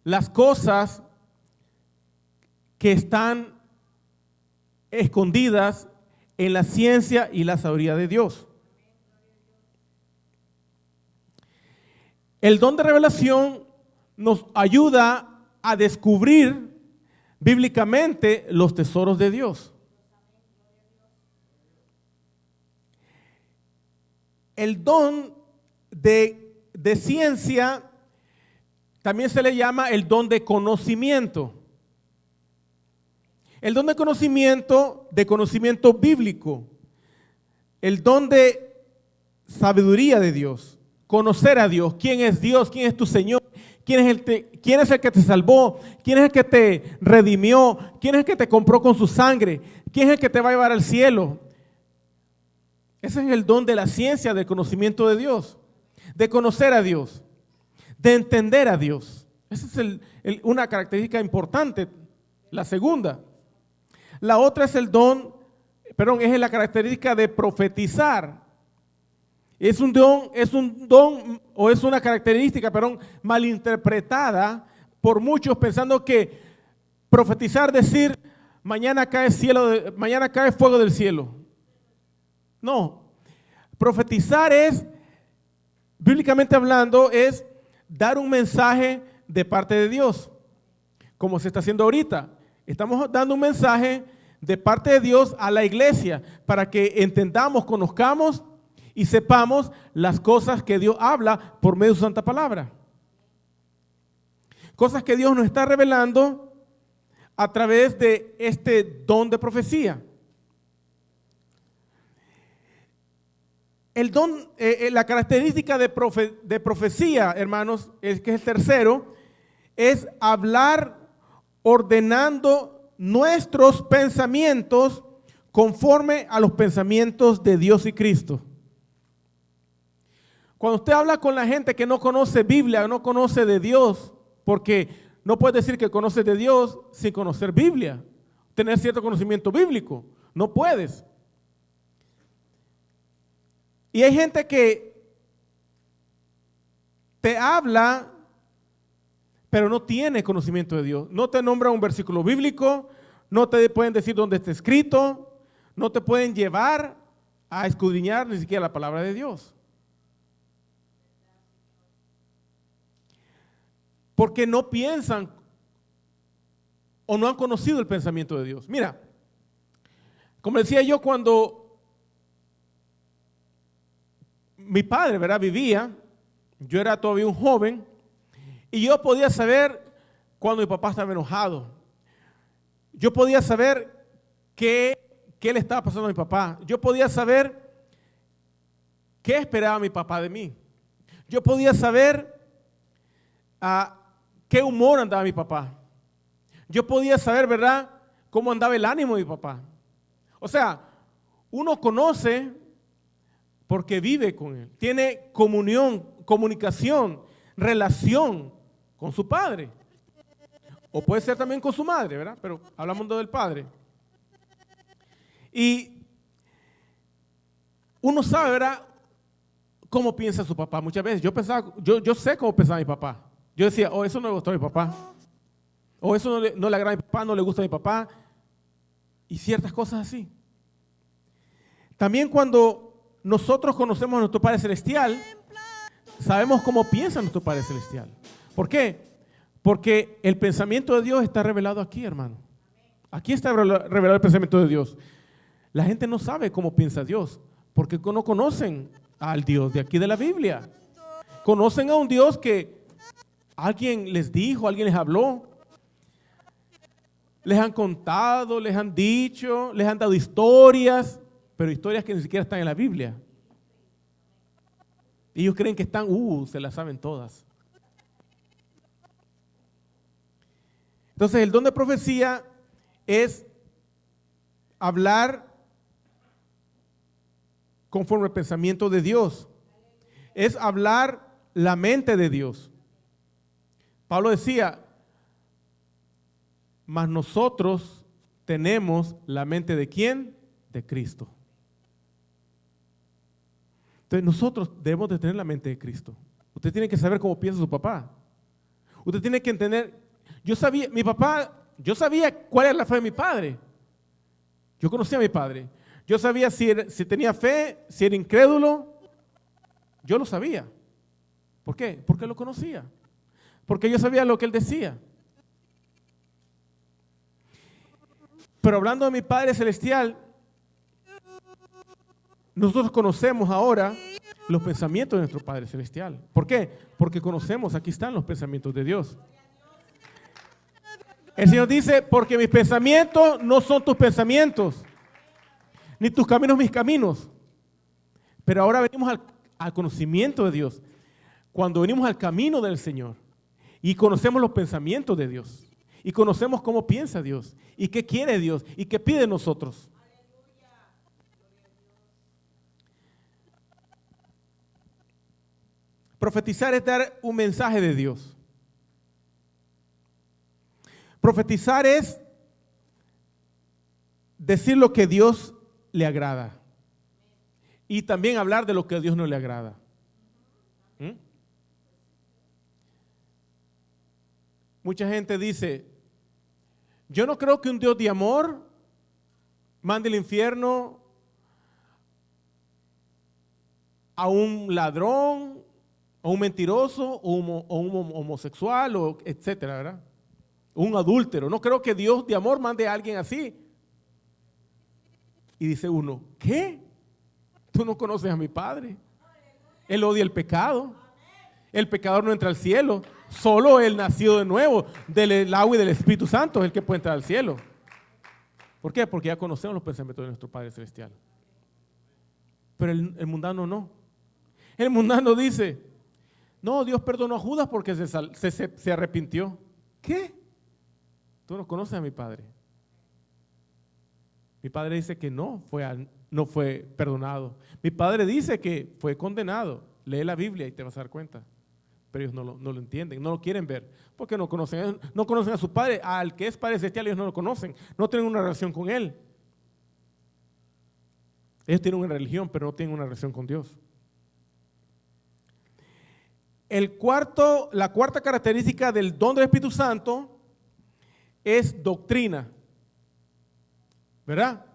las cosas que están escondidas en la ciencia y la sabiduría de Dios. El don de revelación nos ayuda a descubrir bíblicamente los tesoros de Dios. El don de ciencia también se le llama el don de conocimiento. El don de conocimiento bíblico. El don de sabiduría de Dios. Conocer a Dios. ¿Quién es Dios? ¿Quién es tu Señor? ¿Quién es el que te salvó? ¿Quién es el que te redimió? ¿Quién es el que te compró con su sangre? ¿Quién es el que te va a llevar al cielo? Ese es el don de la ciencia, del conocimiento de Dios. De conocer a Dios. De entender a Dios. Esa es una característica importante. La segunda. La otra es es la característica de profetizar. Es un don o es una característica, malinterpretada por muchos pensando que profetizar, decir, mañana cae fuego del cielo. No. Profetizar bíblicamente hablando, es dar un mensaje de parte de Dios, como se está haciendo ahorita. Estamos dando un mensaje de parte de Dios a la iglesia para que entendamos, conozcamos y sepamos las cosas que Dios habla por medio de su santa palabra. Cosas que Dios nos está revelando a través de este don de profecía. El don, la característica de profecía, hermanos, que es el tercero, es hablar ordenando nuestros pensamientos conforme a los pensamientos de Dios y Cristo. Cuando usted habla con la gente que no conoce Biblia, no conoce de Dios, porque no puede decir que conoces de Dios sin conocer Biblia, tener cierto conocimiento bíblico, no puedes. Y hay gente que te habla, pero no tiene conocimiento de Dios. No te nombra un versículo bíblico, no te pueden decir dónde está escrito, no te pueden llevar a escudriñar ni siquiera la palabra de Dios. Porque no piensan o no han conocido el pensamiento de Dios. Mira, como decía yo, cuando mi padre, ¿verdad?, vivía, yo era todavía un joven, y yo podía saber cuando mi papá estaba enojado. Yo podía saber qué le estaba pasando a mi papá. Yo podía saber qué esperaba mi papá de mí. Yo podía saber qué humor andaba mi papá. Yo podía saber, ¿verdad?, cómo andaba el ánimo de mi papá. O sea, uno conoce porque vive con él. Tiene comunión, comunicación, relación con su padre. O puede ser también con su madre, ¿verdad? Pero hablamos del padre. Y uno sabe, ¿verdad?, cómo piensa su papá. Muchas veces yo sé cómo pensaba mi papá. Yo decía, eso no le gustó a mi papá. O eso no le agrada a mi papá, no le gusta a mi papá. Y ciertas cosas así. También cuando nosotros conocemos a nuestro Padre Celestial, sabemos cómo piensa nuestro Padre Celestial. ¿Por qué? Porque el pensamiento de Dios está revelado aquí, hermano. Aquí está revelado el pensamiento de Dios. La gente no sabe cómo piensa Dios, porque no conocen al Dios de aquí de la Biblia. Conocen a un Dios que Alguien les dijo, alguien les habló. Les han contado, les han dicho, les han dado historias, pero historias que ni siquiera están en la Biblia. Ellos creen que están, se las saben todas. Entonces el don de profecía es hablar conforme al pensamiento de Dios. Es hablar la mente de Dios. Pablo decía, mas nosotros tenemos la mente ¿de quién? De Cristo. Entonces nosotros debemos de tener la mente de Cristo. Usted tiene que saber cómo piensa su papá. Usted tiene que entender, yo sabía cuál era la fe de mi padre. Yo conocía a mi padre. Yo sabía si tenía fe, si era incrédulo. Yo lo sabía. ¿Por qué? Porque lo conocía. Porque yo sabía lo que él decía. Pero hablando de mi Padre Celestial, nosotros conocemos ahora los pensamientos de nuestro Padre Celestial. ¿Por qué? Porque conocemos, aquí están los pensamientos de Dios. El Señor dice, porque mis pensamientos no son tus pensamientos, ni tus caminos mis caminos. Pero ahora venimos al conocimiento de Dios. Cuando venimos al camino del Señor y conocemos los pensamientos de Dios y conocemos cómo piensa Dios y qué quiere Dios y qué pide de nosotros. Profetizar es dar un mensaje de Dios. Profetizar es decir lo que Dios le agrada y también hablar de lo que a Dios no le agrada. Mucha gente dice, yo no creo que un Dios de amor mande al infierno a un ladrón, a un mentiroso, o un homosexual, o etcétera, ¿verdad? Un adúltero. No creo que Dios de amor mande a alguien así. Y dice uno, ¿qué? Tú no conoces a mi Padre. Él odia el pecado. El pecador no entra al cielo. Solo el nacido de nuevo del agua y del Espíritu Santo es el que puede entrar al cielo. ¿Por qué? Porque ya conocemos los pensamientos de nuestro Padre Celestial. Pero el mundano no. El mundano dice, no, Dios perdonó a Judas porque se arrepintió. ¿Qué? Tú no conoces a mi Padre. Mi Padre dice que no fue perdonado. Mi Padre dice que fue condenado. Lee la Biblia y te vas a dar cuenta. Pero ellos no lo entienden, no lo quieren ver, porque no conocen a su Padre, al que es Padre Celestial ellos no lo conocen, no tienen una relación con Él. Ellos tienen una religión, pero no tienen una relación con Dios. La cuarta característica del don del Espíritu Santo es doctrina, ¿verdad?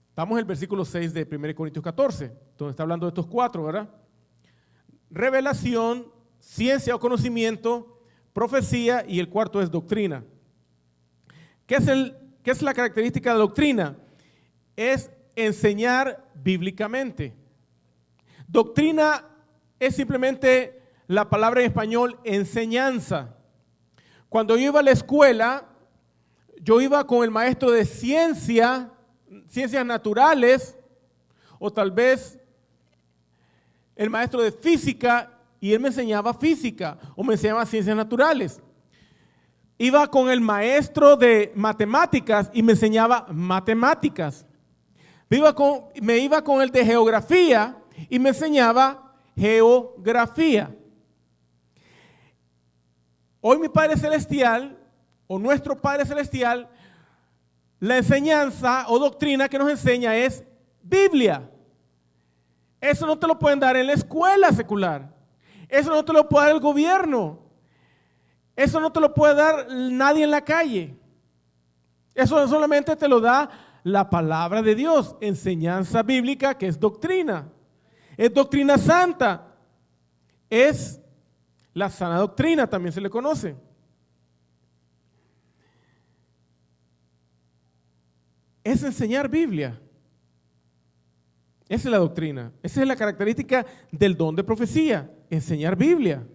Estamos en el versículo 6 de 1 Corintios 14, donde está hablando de estos cuatro, ¿verdad? Revelación, ciencia o conocimiento, profecía y el cuarto es doctrina. ¿Qué es la característica de la doctrina? Es enseñar bíblicamente. Doctrina es simplemente la palabra en español enseñanza. Cuando yo iba a la escuela, yo iba con el maestro de ciencias naturales, o tal vez el maestro de física, y él me enseñaba física o me enseñaba ciencias naturales. Iba con el maestro de matemáticas y me enseñaba matemáticas. Me iba con el de geografía y me enseñaba geografía. Hoy mi Padre Celestial, o nuestro Padre Celestial, la enseñanza o doctrina que nos enseña es Biblia. Eso no te lo pueden dar en la escuela secular. Eso no te lo puede dar el gobierno. Eso no te lo puede dar nadie en la calle. Eso solamente te lo da la palabra de Dios, enseñanza bíblica, que es doctrina. Es doctrina santa. Es la sana doctrina, también se le conoce. Es enseñar Biblia. Esa es la doctrina. Esa es la característica del don de profecía, enseñar Biblia.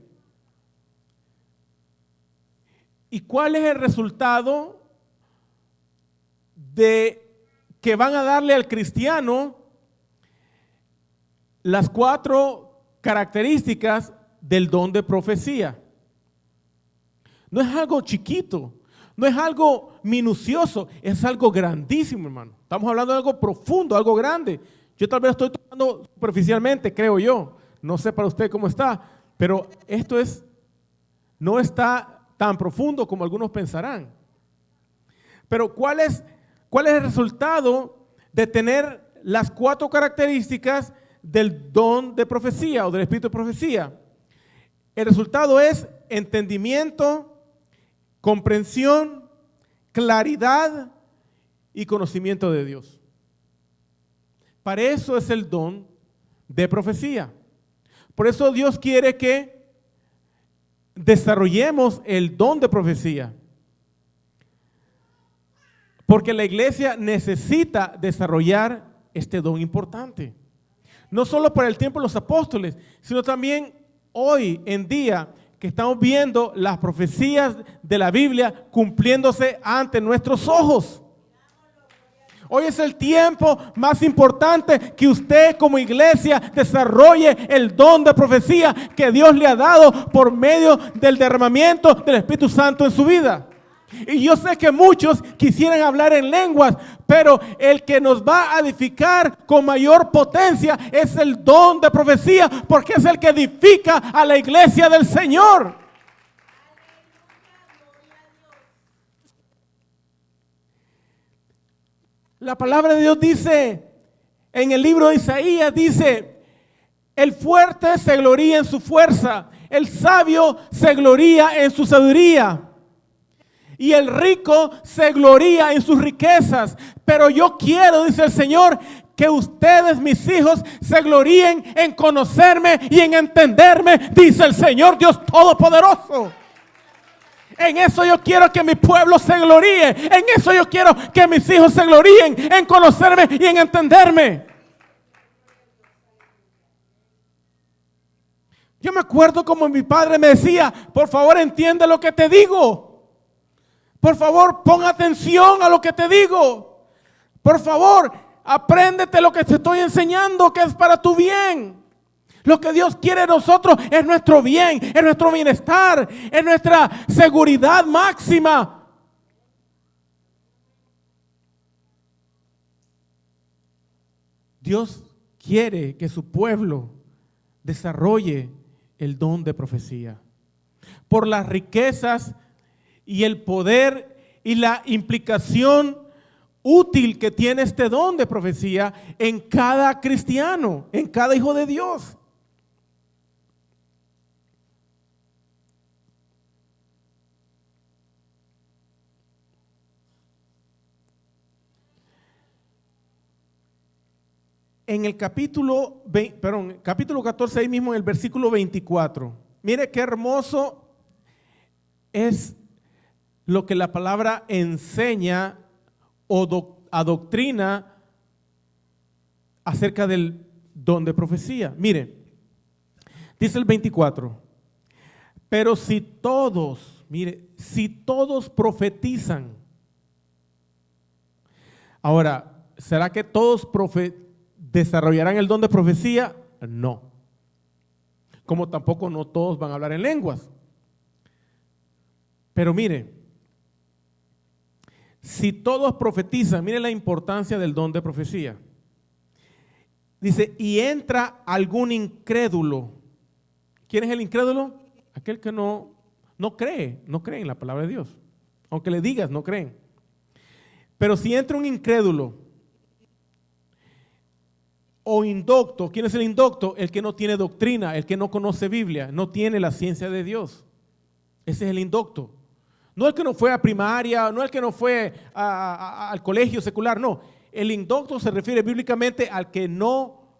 ¿Y cuál es el resultado de que van a darle al cristiano las 4 características del don de profecía? No es algo chiquito, no es algo minucioso, es algo grandísimo, hermano. Estamos hablando de algo profundo, algo grande. Yo tal vez estoy tocando superficialmente, creo yo. No sé para usted cómo está, pero esto no está tan profundo como algunos pensarán. Pero ¿cuál es el resultado de tener las 4 características del don de profecía o del espíritu de profecía? El resultado es entendimiento, comprensión, claridad y conocimiento de Dios. Para eso es el don de profecía. Por eso Dios quiere que desarrollemos el don de profecía. Porque la iglesia necesita desarrollar este don importante. No solo para el tiempo de los apóstoles, sino también hoy en día que estamos viendo las profecías de la Biblia cumpliéndose ante nuestros ojos. Hoy es el tiempo más importante que usted como iglesia desarrolle el don de profecía que Dios le ha dado por medio del derramamiento del Espíritu Santo en su vida. Y yo sé que muchos quisieran hablar en lenguas, pero el que nos va a edificar con mayor potencia es el don de profecía, porque es el que edifica a la iglesia del Señor. La palabra de Dios dice, en el libro de Isaías dice, el fuerte se gloría en su fuerza, el sabio se gloría en su sabiduría. Y el rico se gloría en sus riquezas. Pero yo quiero, dice el Señor, que ustedes, mis hijos, se gloríen en conocerme y en entenderme, dice el Señor Dios Todopoderoso. En eso yo quiero que mi pueblo se gloríe. En eso yo quiero que mis hijos se gloríen, en conocerme y en entenderme. Yo me acuerdo como mi padre me decía, por favor entiende lo que te digo. Por favor, pon atención a lo que te digo. Por favor, apréndete lo que te estoy enseñando, que es para tu bien. Lo que Dios quiere de nosotros es nuestro bien, es nuestro bienestar, es nuestra seguridad máxima. Dios quiere que su pueblo desarrolle el don de profecía. Por las riquezas y el poder y la implicación útil que tiene este don de profecía en cada cristiano, en cada hijo de Dios. En el capítulo 14, ahí mismo en el versículo 24, mire qué hermoso es lo que la palabra enseña o adoctrina acerca del don de profecía. Mire, dice el 24, pero si todos profetizan. Ahora, ¿será que todos desarrollarán el don de profecía? No. Como tampoco no todos van a hablar en lenguas. Pero mire, si todos profetizan, mire la importancia del don de profecía. Dice, y entra algún incrédulo. ¿Quién es el incrédulo? Aquel que no cree en la palabra de Dios. Aunque le digas, no creen. Pero si entra un incrédulo o indocto, ¿quién es el indocto? El que no tiene doctrina, el que no conoce Biblia, no tiene la ciencia de Dios. Ese es el indocto. No el que no fue a primaria, no el que no fue al colegio secular, no. El indocto se refiere bíblicamente al que no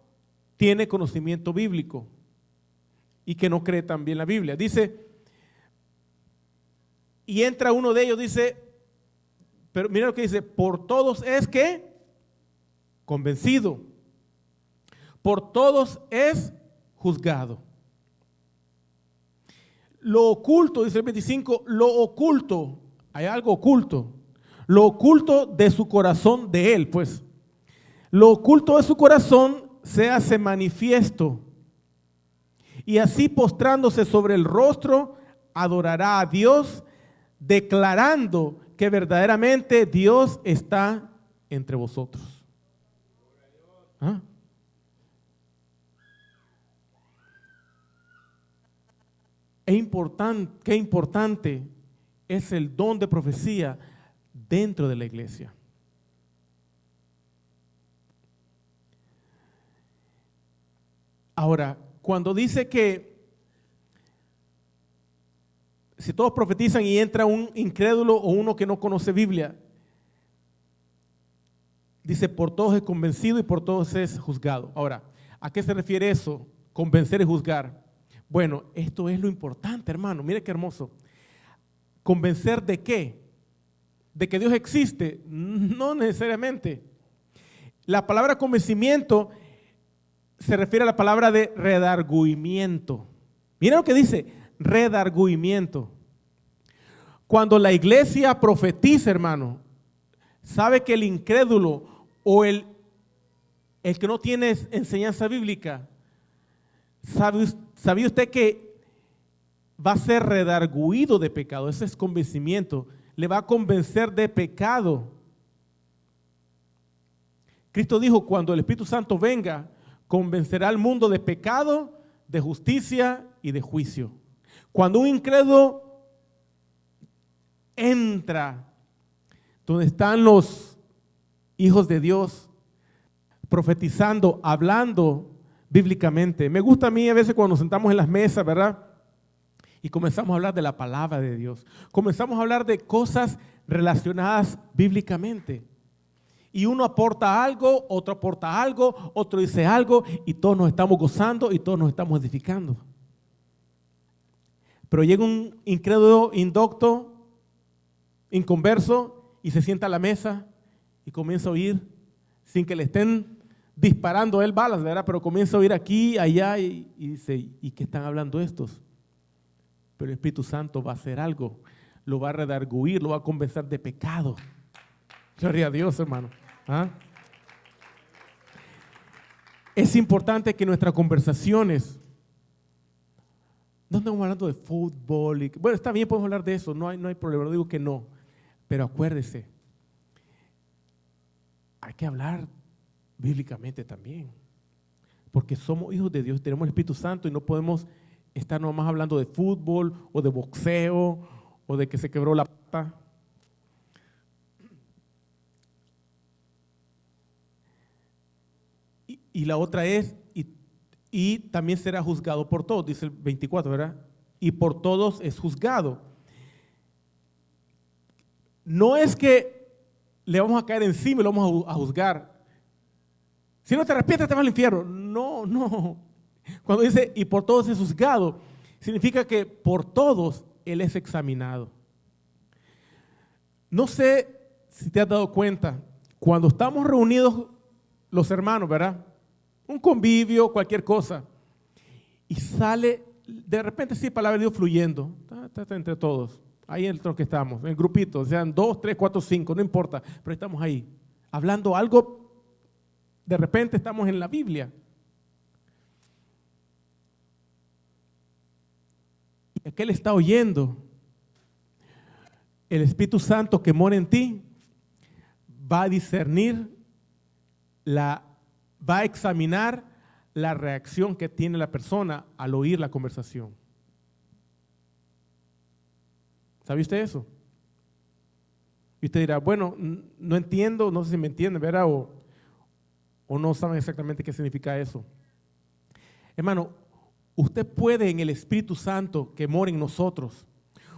tiene conocimiento bíblico y que no cree también la Biblia. Dice, y entra uno de ellos, dice, pero mira lo que dice, por todos es que convencido, por todos es juzgado. lo oculto, dice el 25, lo oculto, hay algo oculto, lo oculto de su corazón, de él, pues, lo oculto de su corazón se hace manifiesto, y así postrándose sobre el rostro, adorará a Dios, declarando que verdaderamente Dios está entre vosotros. ¿Ah? Qué importante es el don de profecía dentro de la iglesia. Ahora, cuando dice que si todos profetizan y entra un incrédulo o uno que no conoce Biblia, dice por todos es convencido y por todos es juzgado. Ahora, ¿a qué se refiere eso? Convencer y juzgar. Bueno, esto es lo importante, hermano. Mire qué hermoso. ¿Convencer de qué? ¿De que Dios existe? No necesariamente. La palabra convencimiento se refiere a la palabra de redargüimiento. Mira lo que dice, redargüimiento. Cuando la iglesia profetiza, hermano, sabe que el incrédulo o el que no tiene enseñanza bíblica, ¿sabía usted que va a ser redargüido de pecado? Ese es convencimiento. Le va a convencer de pecado. Cristo dijo, cuando el Espíritu Santo venga, convencerá al mundo de pecado, de justicia y de juicio. Cuando un incrédulo entra donde están los hijos de Dios, profetizando, hablando bíblicamente. Me gusta a mí a veces cuando nos sentamos en las mesas, ¿verdad? Y comenzamos a hablar de la palabra de Dios. Comenzamos a hablar de cosas relacionadas bíblicamente. Y uno aporta algo, otro dice algo, y todos nos estamos gozando y todos nos estamos edificando. Pero llega un incrédulo, indocto, inconverso, y se sienta a la mesa y comienza a oír, sin que le estén disparando a él balas, ¿verdad? Pero comienza a oír aquí, allá, y dice, ¿y qué están hablando estos? Pero el Espíritu Santo va a hacer algo, lo va a redarguir, lo va a convencer de pecado. Gloria a Dios, hermano. ¿Ah? Es importante que nuestras conversaciones, no estamos hablando de fútbol, bueno, está bien, podemos hablar de eso, no hay problema, no digo que no, pero acuérdese, hay que hablar bíblicamente también, porque somos hijos de Dios, tenemos el Espíritu Santo y no podemos estar nomás hablando de fútbol o de boxeo o de que se quebró la pata. Y la otra es, y también será juzgado por todos, dice el 24, ¿verdad? Y por todos es juzgado. No es que le vamos a caer encima y lo vamos a juzgar. Si no te arrepientes, te vas al infierno. No, no. Cuando dice, y por todos es juzgado, significa que por todos Él es examinado. No sé si te has dado cuenta, cuando estamos reunidos los hermanos, ¿verdad? Un convivio, cualquier cosa, y sale de repente sí palabra de Dios fluyendo, está entre todos, ahí en lo que estamos, en el grupito, sean 2, 3, 4, 5, no importa, pero estamos ahí, hablando algo, de repente estamos en la Biblia. Y aquel está oyendo, el Espíritu Santo que mora en ti va a discernir, va a examinar la reacción que tiene la persona al oír la conversación. ¿Sabe usted eso? Y usted dirá, bueno, no entiendo, no sé si me entienden, ¿verdad? O no saben exactamente qué significa eso. Hermano, usted puede en el Espíritu Santo que mora en nosotros,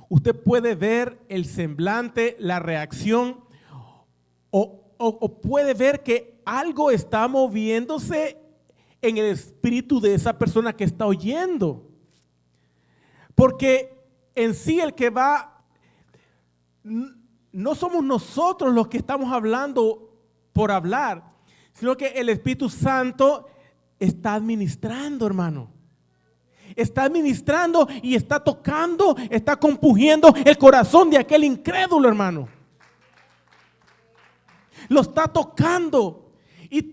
usted puede ver el semblante, la reacción, o puede ver que algo está moviéndose en el espíritu de esa persona que está oyendo. Porque en sí el que va, no somos nosotros los que estamos hablando por hablar, sino que el Espíritu Santo está administrando, hermano. está administrando y está tocando, está compungiendo el corazón de aquel incrédulo, hermano. Lo está tocando. Y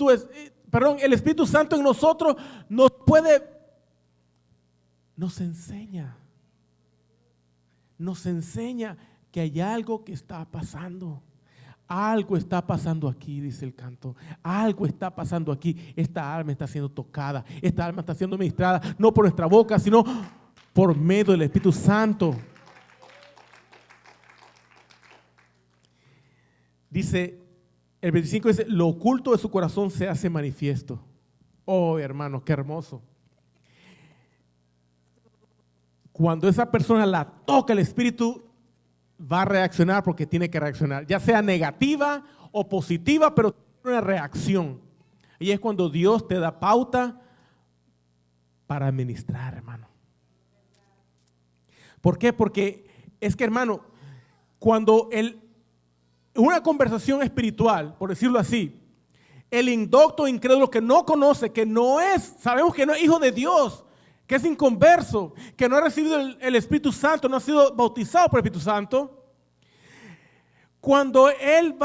el Espíritu Santo en nosotros nos enseña que hay algo que está pasando. Algo está pasando aquí, dice el canto. Algo está pasando aquí. Esta alma está siendo tocada. Esta alma está siendo ministrada, no por nuestra boca, sino por medio del Espíritu Santo. Dice, el 25 dice, lo oculto de su corazón se hace manifiesto. Oh, hermano, qué hermoso. Cuando esa persona la toca el Espíritu, va a reaccionar porque tiene que reaccionar, ya sea negativa o positiva, pero tiene una reacción. Y es cuando Dios te da pauta para administrar, hermano. ¿Por qué? Porque es que, hermano, cuando una conversación espiritual, por decirlo así, el indocto incrédulo que no conoce, sabemos que no es hijo de Dios, que es inconverso, que no ha recibido el Espíritu Santo, no ha sido bautizado por el Espíritu Santo, cuando él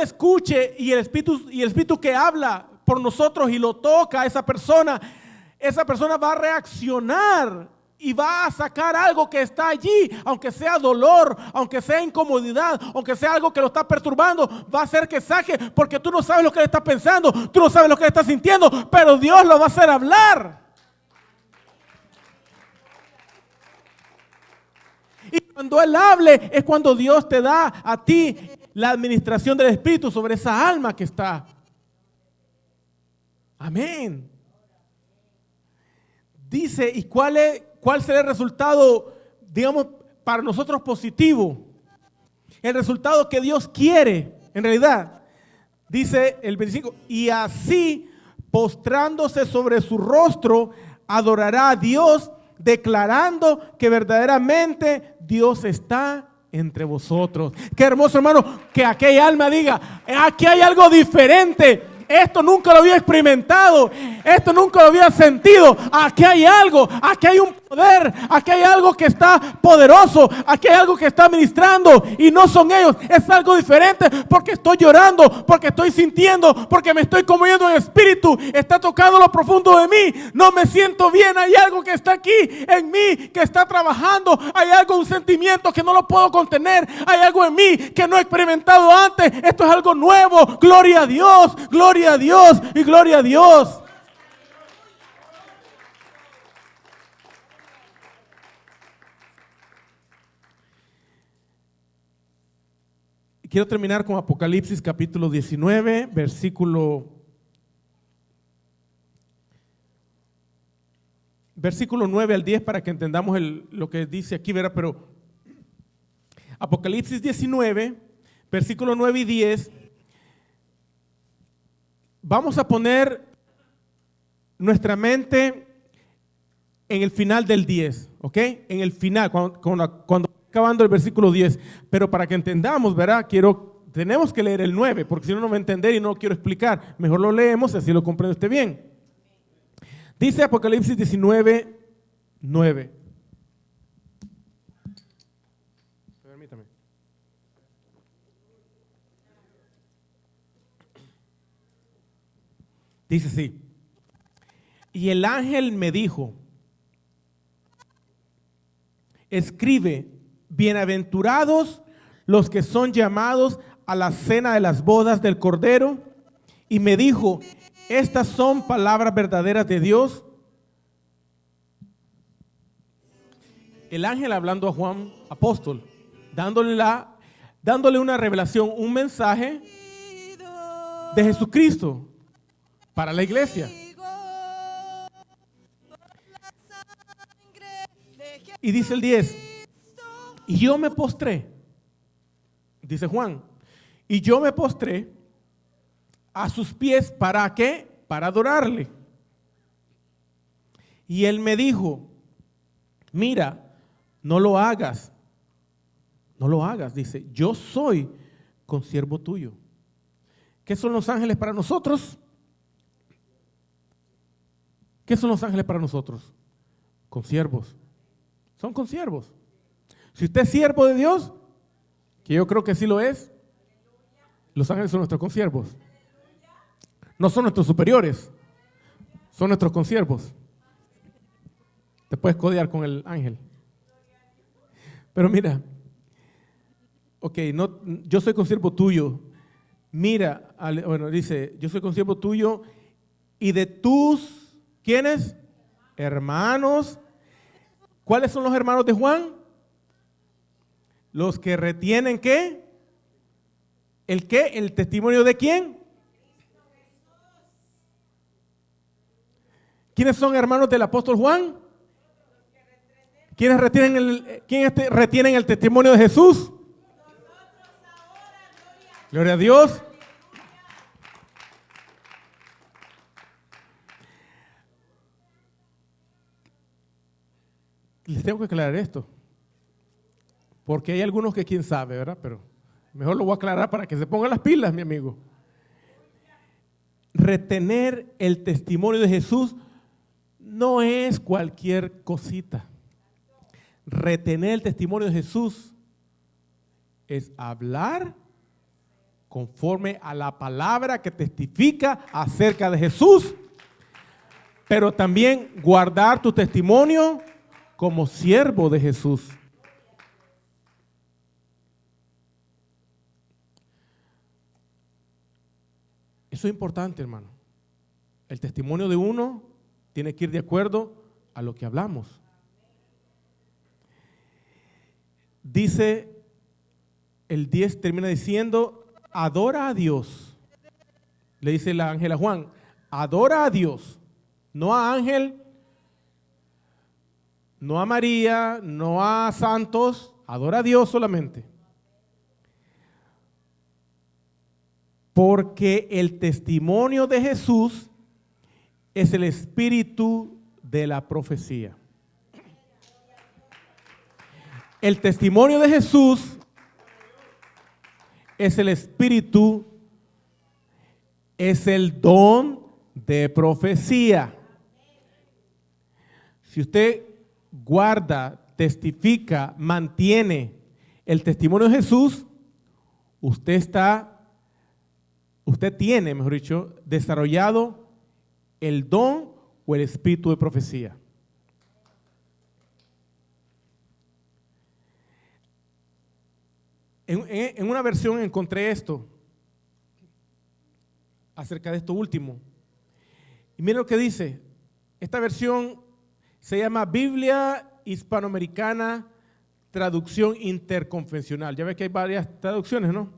escuche y el Espíritu que habla por nosotros y lo toca a esa persona va a reaccionar y va a sacar algo que está allí, aunque sea dolor, aunque sea incomodidad, aunque sea algo que lo está perturbando, va a hacer que saque, porque tú no sabes lo que él está pensando, tú no sabes lo que él está sintiendo, pero Dios lo va a hacer hablar. Y cuando Él hable es cuando Dios te da a ti la administración del Espíritu sobre esa alma que está. Amén. Dice, ¿y cuál será el resultado, digamos, para nosotros positivo? El resultado que Dios quiere, en realidad. Dice el 25, y así, postrándose sobre su rostro, adorará a Dios, declarando que verdaderamente Dios está entre vosotros. Qué hermoso, hermano, que aquella alma diga, aquí hay algo diferente. Esto nunca lo había experimentado, esto nunca lo había sentido. Aquí hay algo, aquí hay un poder, aquí hay algo que está poderoso, aquí hay algo que está ministrando y no son ellos, es algo diferente porque estoy llorando, porque estoy sintiendo, porque me estoy conmoviendo en espíritu, está tocando lo profundo de mí, no me siento bien, hay algo que está aquí en mí que está trabajando, hay algo, un sentimiento que no lo puedo contener, hay algo en mí que no he experimentado antes, esto es algo nuevo, gloria a Dios y gloria a Dios. Quiero terminar con Apocalipsis capítulo 19, versículo 9 al 10 para que entendamos lo que dice aquí, ¿verdad? Pero Apocalipsis 19, versículo 9 y 10. Vamos a poner nuestra mente en el final del 10, ¿ok? En el final, cuando acabando el versículo 10. Pero para que entendamos, ¿verdad? Tenemos que leer el 9, porque si no, no va a entender y no lo quiero explicar. Mejor lo leemos, así lo comprende usted bien. Dice Apocalipsis 19, 9. Permítame. Dice así, y el ángel me dijo, escribe, bienaventurados los que son llamados a la cena de las bodas del Cordero, y me dijo, estas son palabras verdaderas de Dios. El ángel hablando a Juan apóstol, dándole una revelación, un mensaje de Jesucristo para la iglesia. Y dice el 10, y yo me postré, dice Juan, y yo me postré a sus pies, ¿para qué? Para adorarle. Y él me dijo, mira, no lo hagas, dice, yo soy consiervo tuyo. ¿Qué son los ángeles para nosotros? ¿Qué son los ángeles para nosotros? Consiervos. Son consiervos. Si usted es siervo de Dios, que yo creo que sí lo es, los ángeles son nuestros consiervos. No son nuestros superiores, son nuestros consiervos. Te puedes codear con el ángel. Pero mira, ok, no, yo soy consiervo tuyo. Mira, bueno, dice, yo soy consiervo tuyo y de tus, ¿quiénes? Hermanos. ¿Cuáles son los hermanos de Juan? Los que retienen, ¿qué? ¿El qué? ¿El testimonio de quién? ¿Quiénes son hermanos del apóstol Juan? ¿Quiénes retienen el testimonio de Jesús? Gloria a Dios. Les tengo que aclarar esto, porque hay algunos que quién sabe, ¿verdad? Pero mejor lo voy a aclarar para que se pongan las pilas, mi amigo. Retener el testimonio de Jesús no es cualquier cosita. Retener el testimonio de Jesús es hablar conforme a la palabra que testifica acerca de Jesús, pero también guardar tu testimonio como siervo de Jesús. Eso es importante, hermano. El testimonio de uno tiene que ir de acuerdo a lo que hablamos. Dice, el 10 termina diciendo, adora a Dios. Le dice el ángel a Juan, adora a Dios, no a ángel, no a María, no a santos, adora a Dios solamente. Porque el testimonio de Jesús es el espíritu de la profecía. El testimonio de Jesús es el espíritu, es el don de profecía. Si usted guarda, testifica, mantiene el testimonio de Jesús, usted tiene, mejor dicho, desarrollado el don o el espíritu de profecía. En una versión encontré esto, acerca de esto último. Y miren lo que dice. Esta versión se llama Biblia Hispanoamericana, traducción interconfesional. Ya ve que hay varias traducciones, ¿no?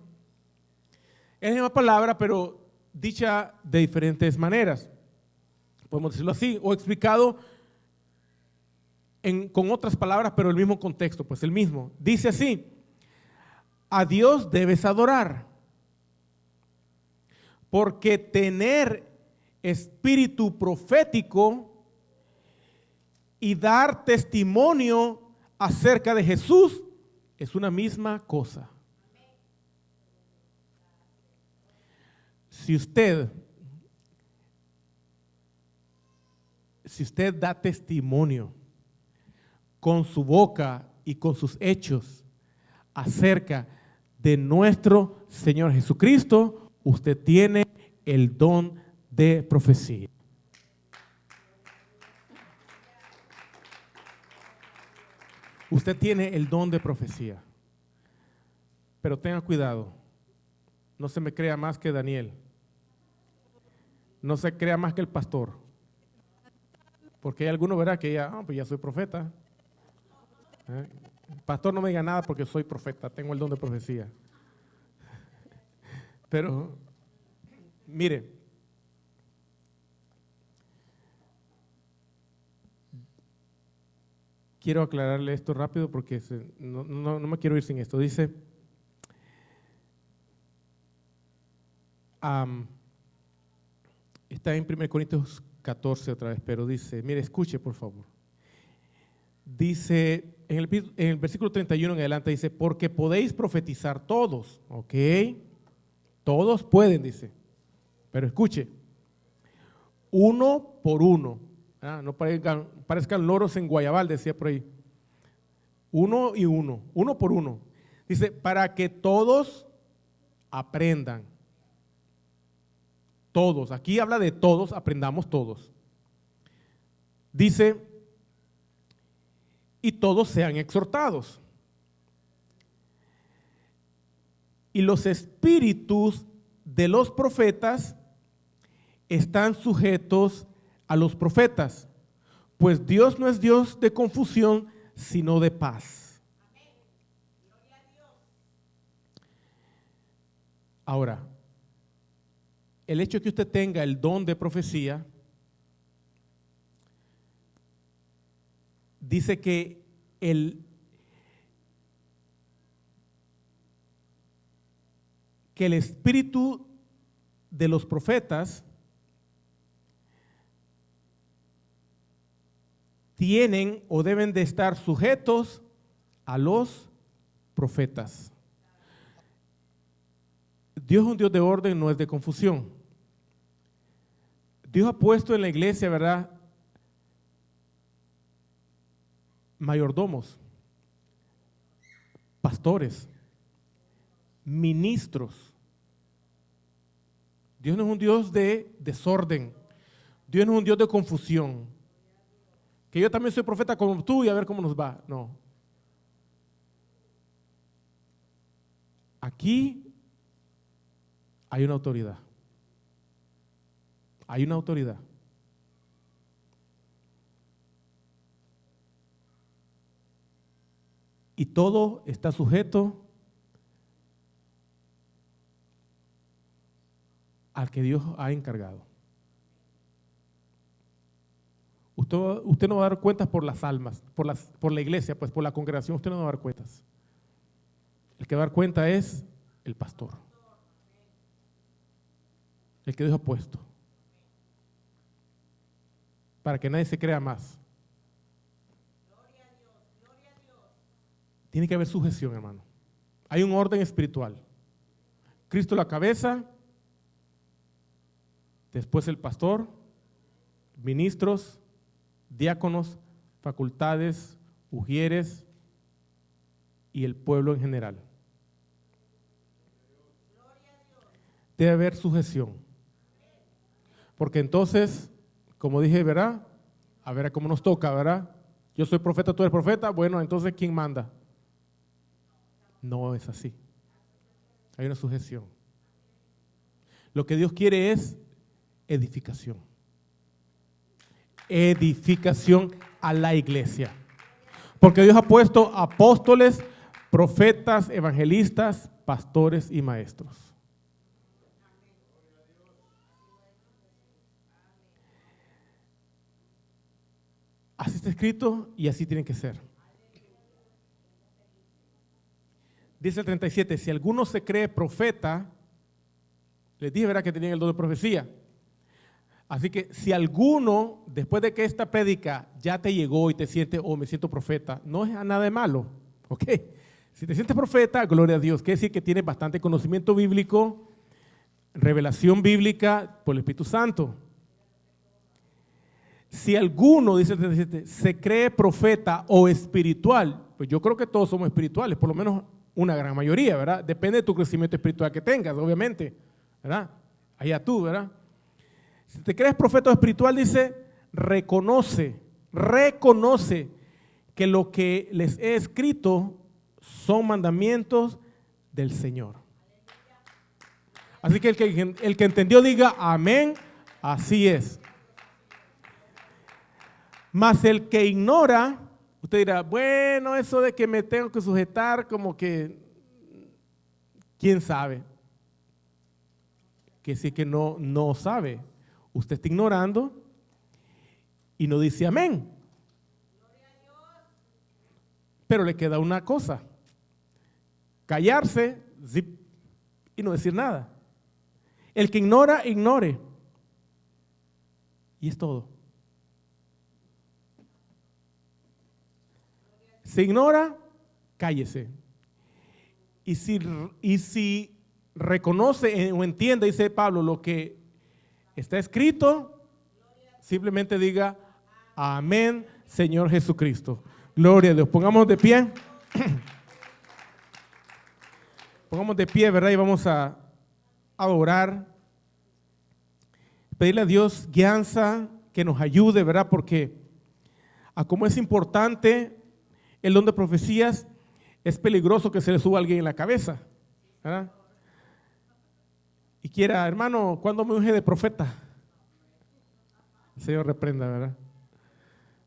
Es la misma palabra, pero dicha de diferentes maneras. Podemos decirlo así, o explicado con otras palabras, pero el mismo contexto, pues el mismo. Dice así, a Dios debes adorar, porque tener espíritu profético y dar testimonio acerca de Jesús es una misma cosa. Si usted da testimonio con su boca y con sus hechos acerca de nuestro Señor Jesucristo, usted tiene el don de profecía. Usted tiene el don de profecía. Pero tenga cuidado, no se me crea más que Daniel. No se crea más que el pastor. Porque hay algunos, ¿verdad?, que ya, pues ya soy profeta. El pastor no me diga nada porque soy profeta, tengo el don de profecía. Pero, mire, quiero aclararle esto rápido porque no me quiero ir sin esto. Dice, está en 1 Corintios 14 otra vez, pero dice, mire, escuche por favor. Dice, en el versículo 31 en adelante dice, porque podéis profetizar todos, ¿ok? Todos pueden, dice, pero escuche, uno por uno, No parezcan loros en Guayabal, decía por ahí. Uno y uno, uno por uno. Dice, para que todos aprendan. Todos, aquí habla de todos, aprendamos todos. Dice, y todos sean exhortados. Y los espíritus de los profetas están sujetos a los profetas, pues Dios no es Dios de confusión, sino de paz. Amén. Gloria a Dios. Ahora, el hecho de que usted tenga el don de profecía dice que el espíritu de los profetas tienen o deben de estar sujetos a los profetas. Dios es un Dios de orden, no es de confusión. Dios ha puesto en la iglesia, ¿verdad?, mayordomos, pastores, ministros. Dios no es un Dios de desorden. Dios no es un Dios de confusión. Que yo también soy profeta como tú y a ver cómo nos va. No. Aquí hay una autoridad. Hay una autoridad. Y todo está sujeto al que Dios ha encargado. Usted no va a dar cuentas por las almas, por la iglesia, pues por la congregación, usted no va a dar cuentas. El que va a dar cuenta es el pastor, el que Dios ha puesto, para que nadie se crea más. Tiene que haber sujeción, hermano. Hay un orden espiritual. Cristo la cabeza, después el pastor, ministros, diáconos, facultades, ujieres y el pueblo en general. Debe haber sujeción. Porque entonces, como dije, ¿verdad? A ver cómo nos toca, ¿verdad? Yo soy profeta, tú eres profeta, bueno, entonces ¿quién manda? No es así. Hay una sujeción. Lo que Dios quiere es edificación. Edificación a la iglesia. Porque Dios ha puesto apóstoles, profetas, evangelistas, pastores y maestros. Así está escrito y así tiene que ser. Dice el 37, si alguno se cree profeta, les dije, ¿verdad?, que tenían el don de profecía. Así que si alguno, después de que esta prédica ya te llegó y te sientes, oh, me siento profeta, no es nada de malo, ¿ok? Si te sientes profeta, gloria a Dios, quiere decir que tienes bastante conocimiento bíblico, revelación bíblica por el Espíritu Santo. Si alguno, dice el 37, se cree profeta o espiritual, pues yo creo que todos somos espirituales, por lo menos una gran mayoría, ¿verdad? Depende de tu crecimiento espiritual que tengas, obviamente, ¿verdad? Allá tú, ¿verdad? Si te crees profeta o espiritual, dice, reconoce que lo que les he escrito son mandamientos del Señor. Así que el que entendió diga amén, así es. Mas el que ignora, usted dirá, bueno, eso de que me tengo que sujetar, como que, ¿quién sabe? Que sí que no sabe. Usted está ignorando y no dice amén. Pero le queda una cosa, callarse zip, y no decir nada. El que ignora, ignore. Y es todo. Se ignora, cállese. Y si reconoce o entiende, dice Pablo, lo que está escrito, simplemente diga Amén, Señor Jesucristo. Gloria a Dios. Pongamos de pie. Pongamos de pie, ¿verdad? Y vamos a orar. Pedirle a Dios guianza, que nos ayude, ¿verdad? Porque como es importante el don de profecías, es peligroso que se le suba a alguien en la cabeza, ¿verdad? Y quiera, hermano, ¿cuándo me unge de profeta? El Señor reprenda, ¿verdad?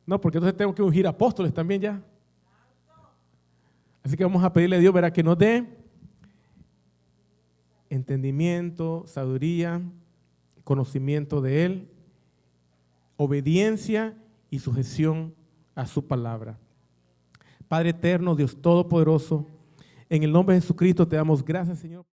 No, porque entonces tengo que ungir apóstoles también ya. Así que vamos a pedirle a Dios, ¿verdad? Que nos dé entendimiento, sabiduría, conocimiento de Él, obediencia y sujeción a su palabra. Padre eterno, Dios todopoderoso, en el nombre de Jesucristo te damos gracias, Señor.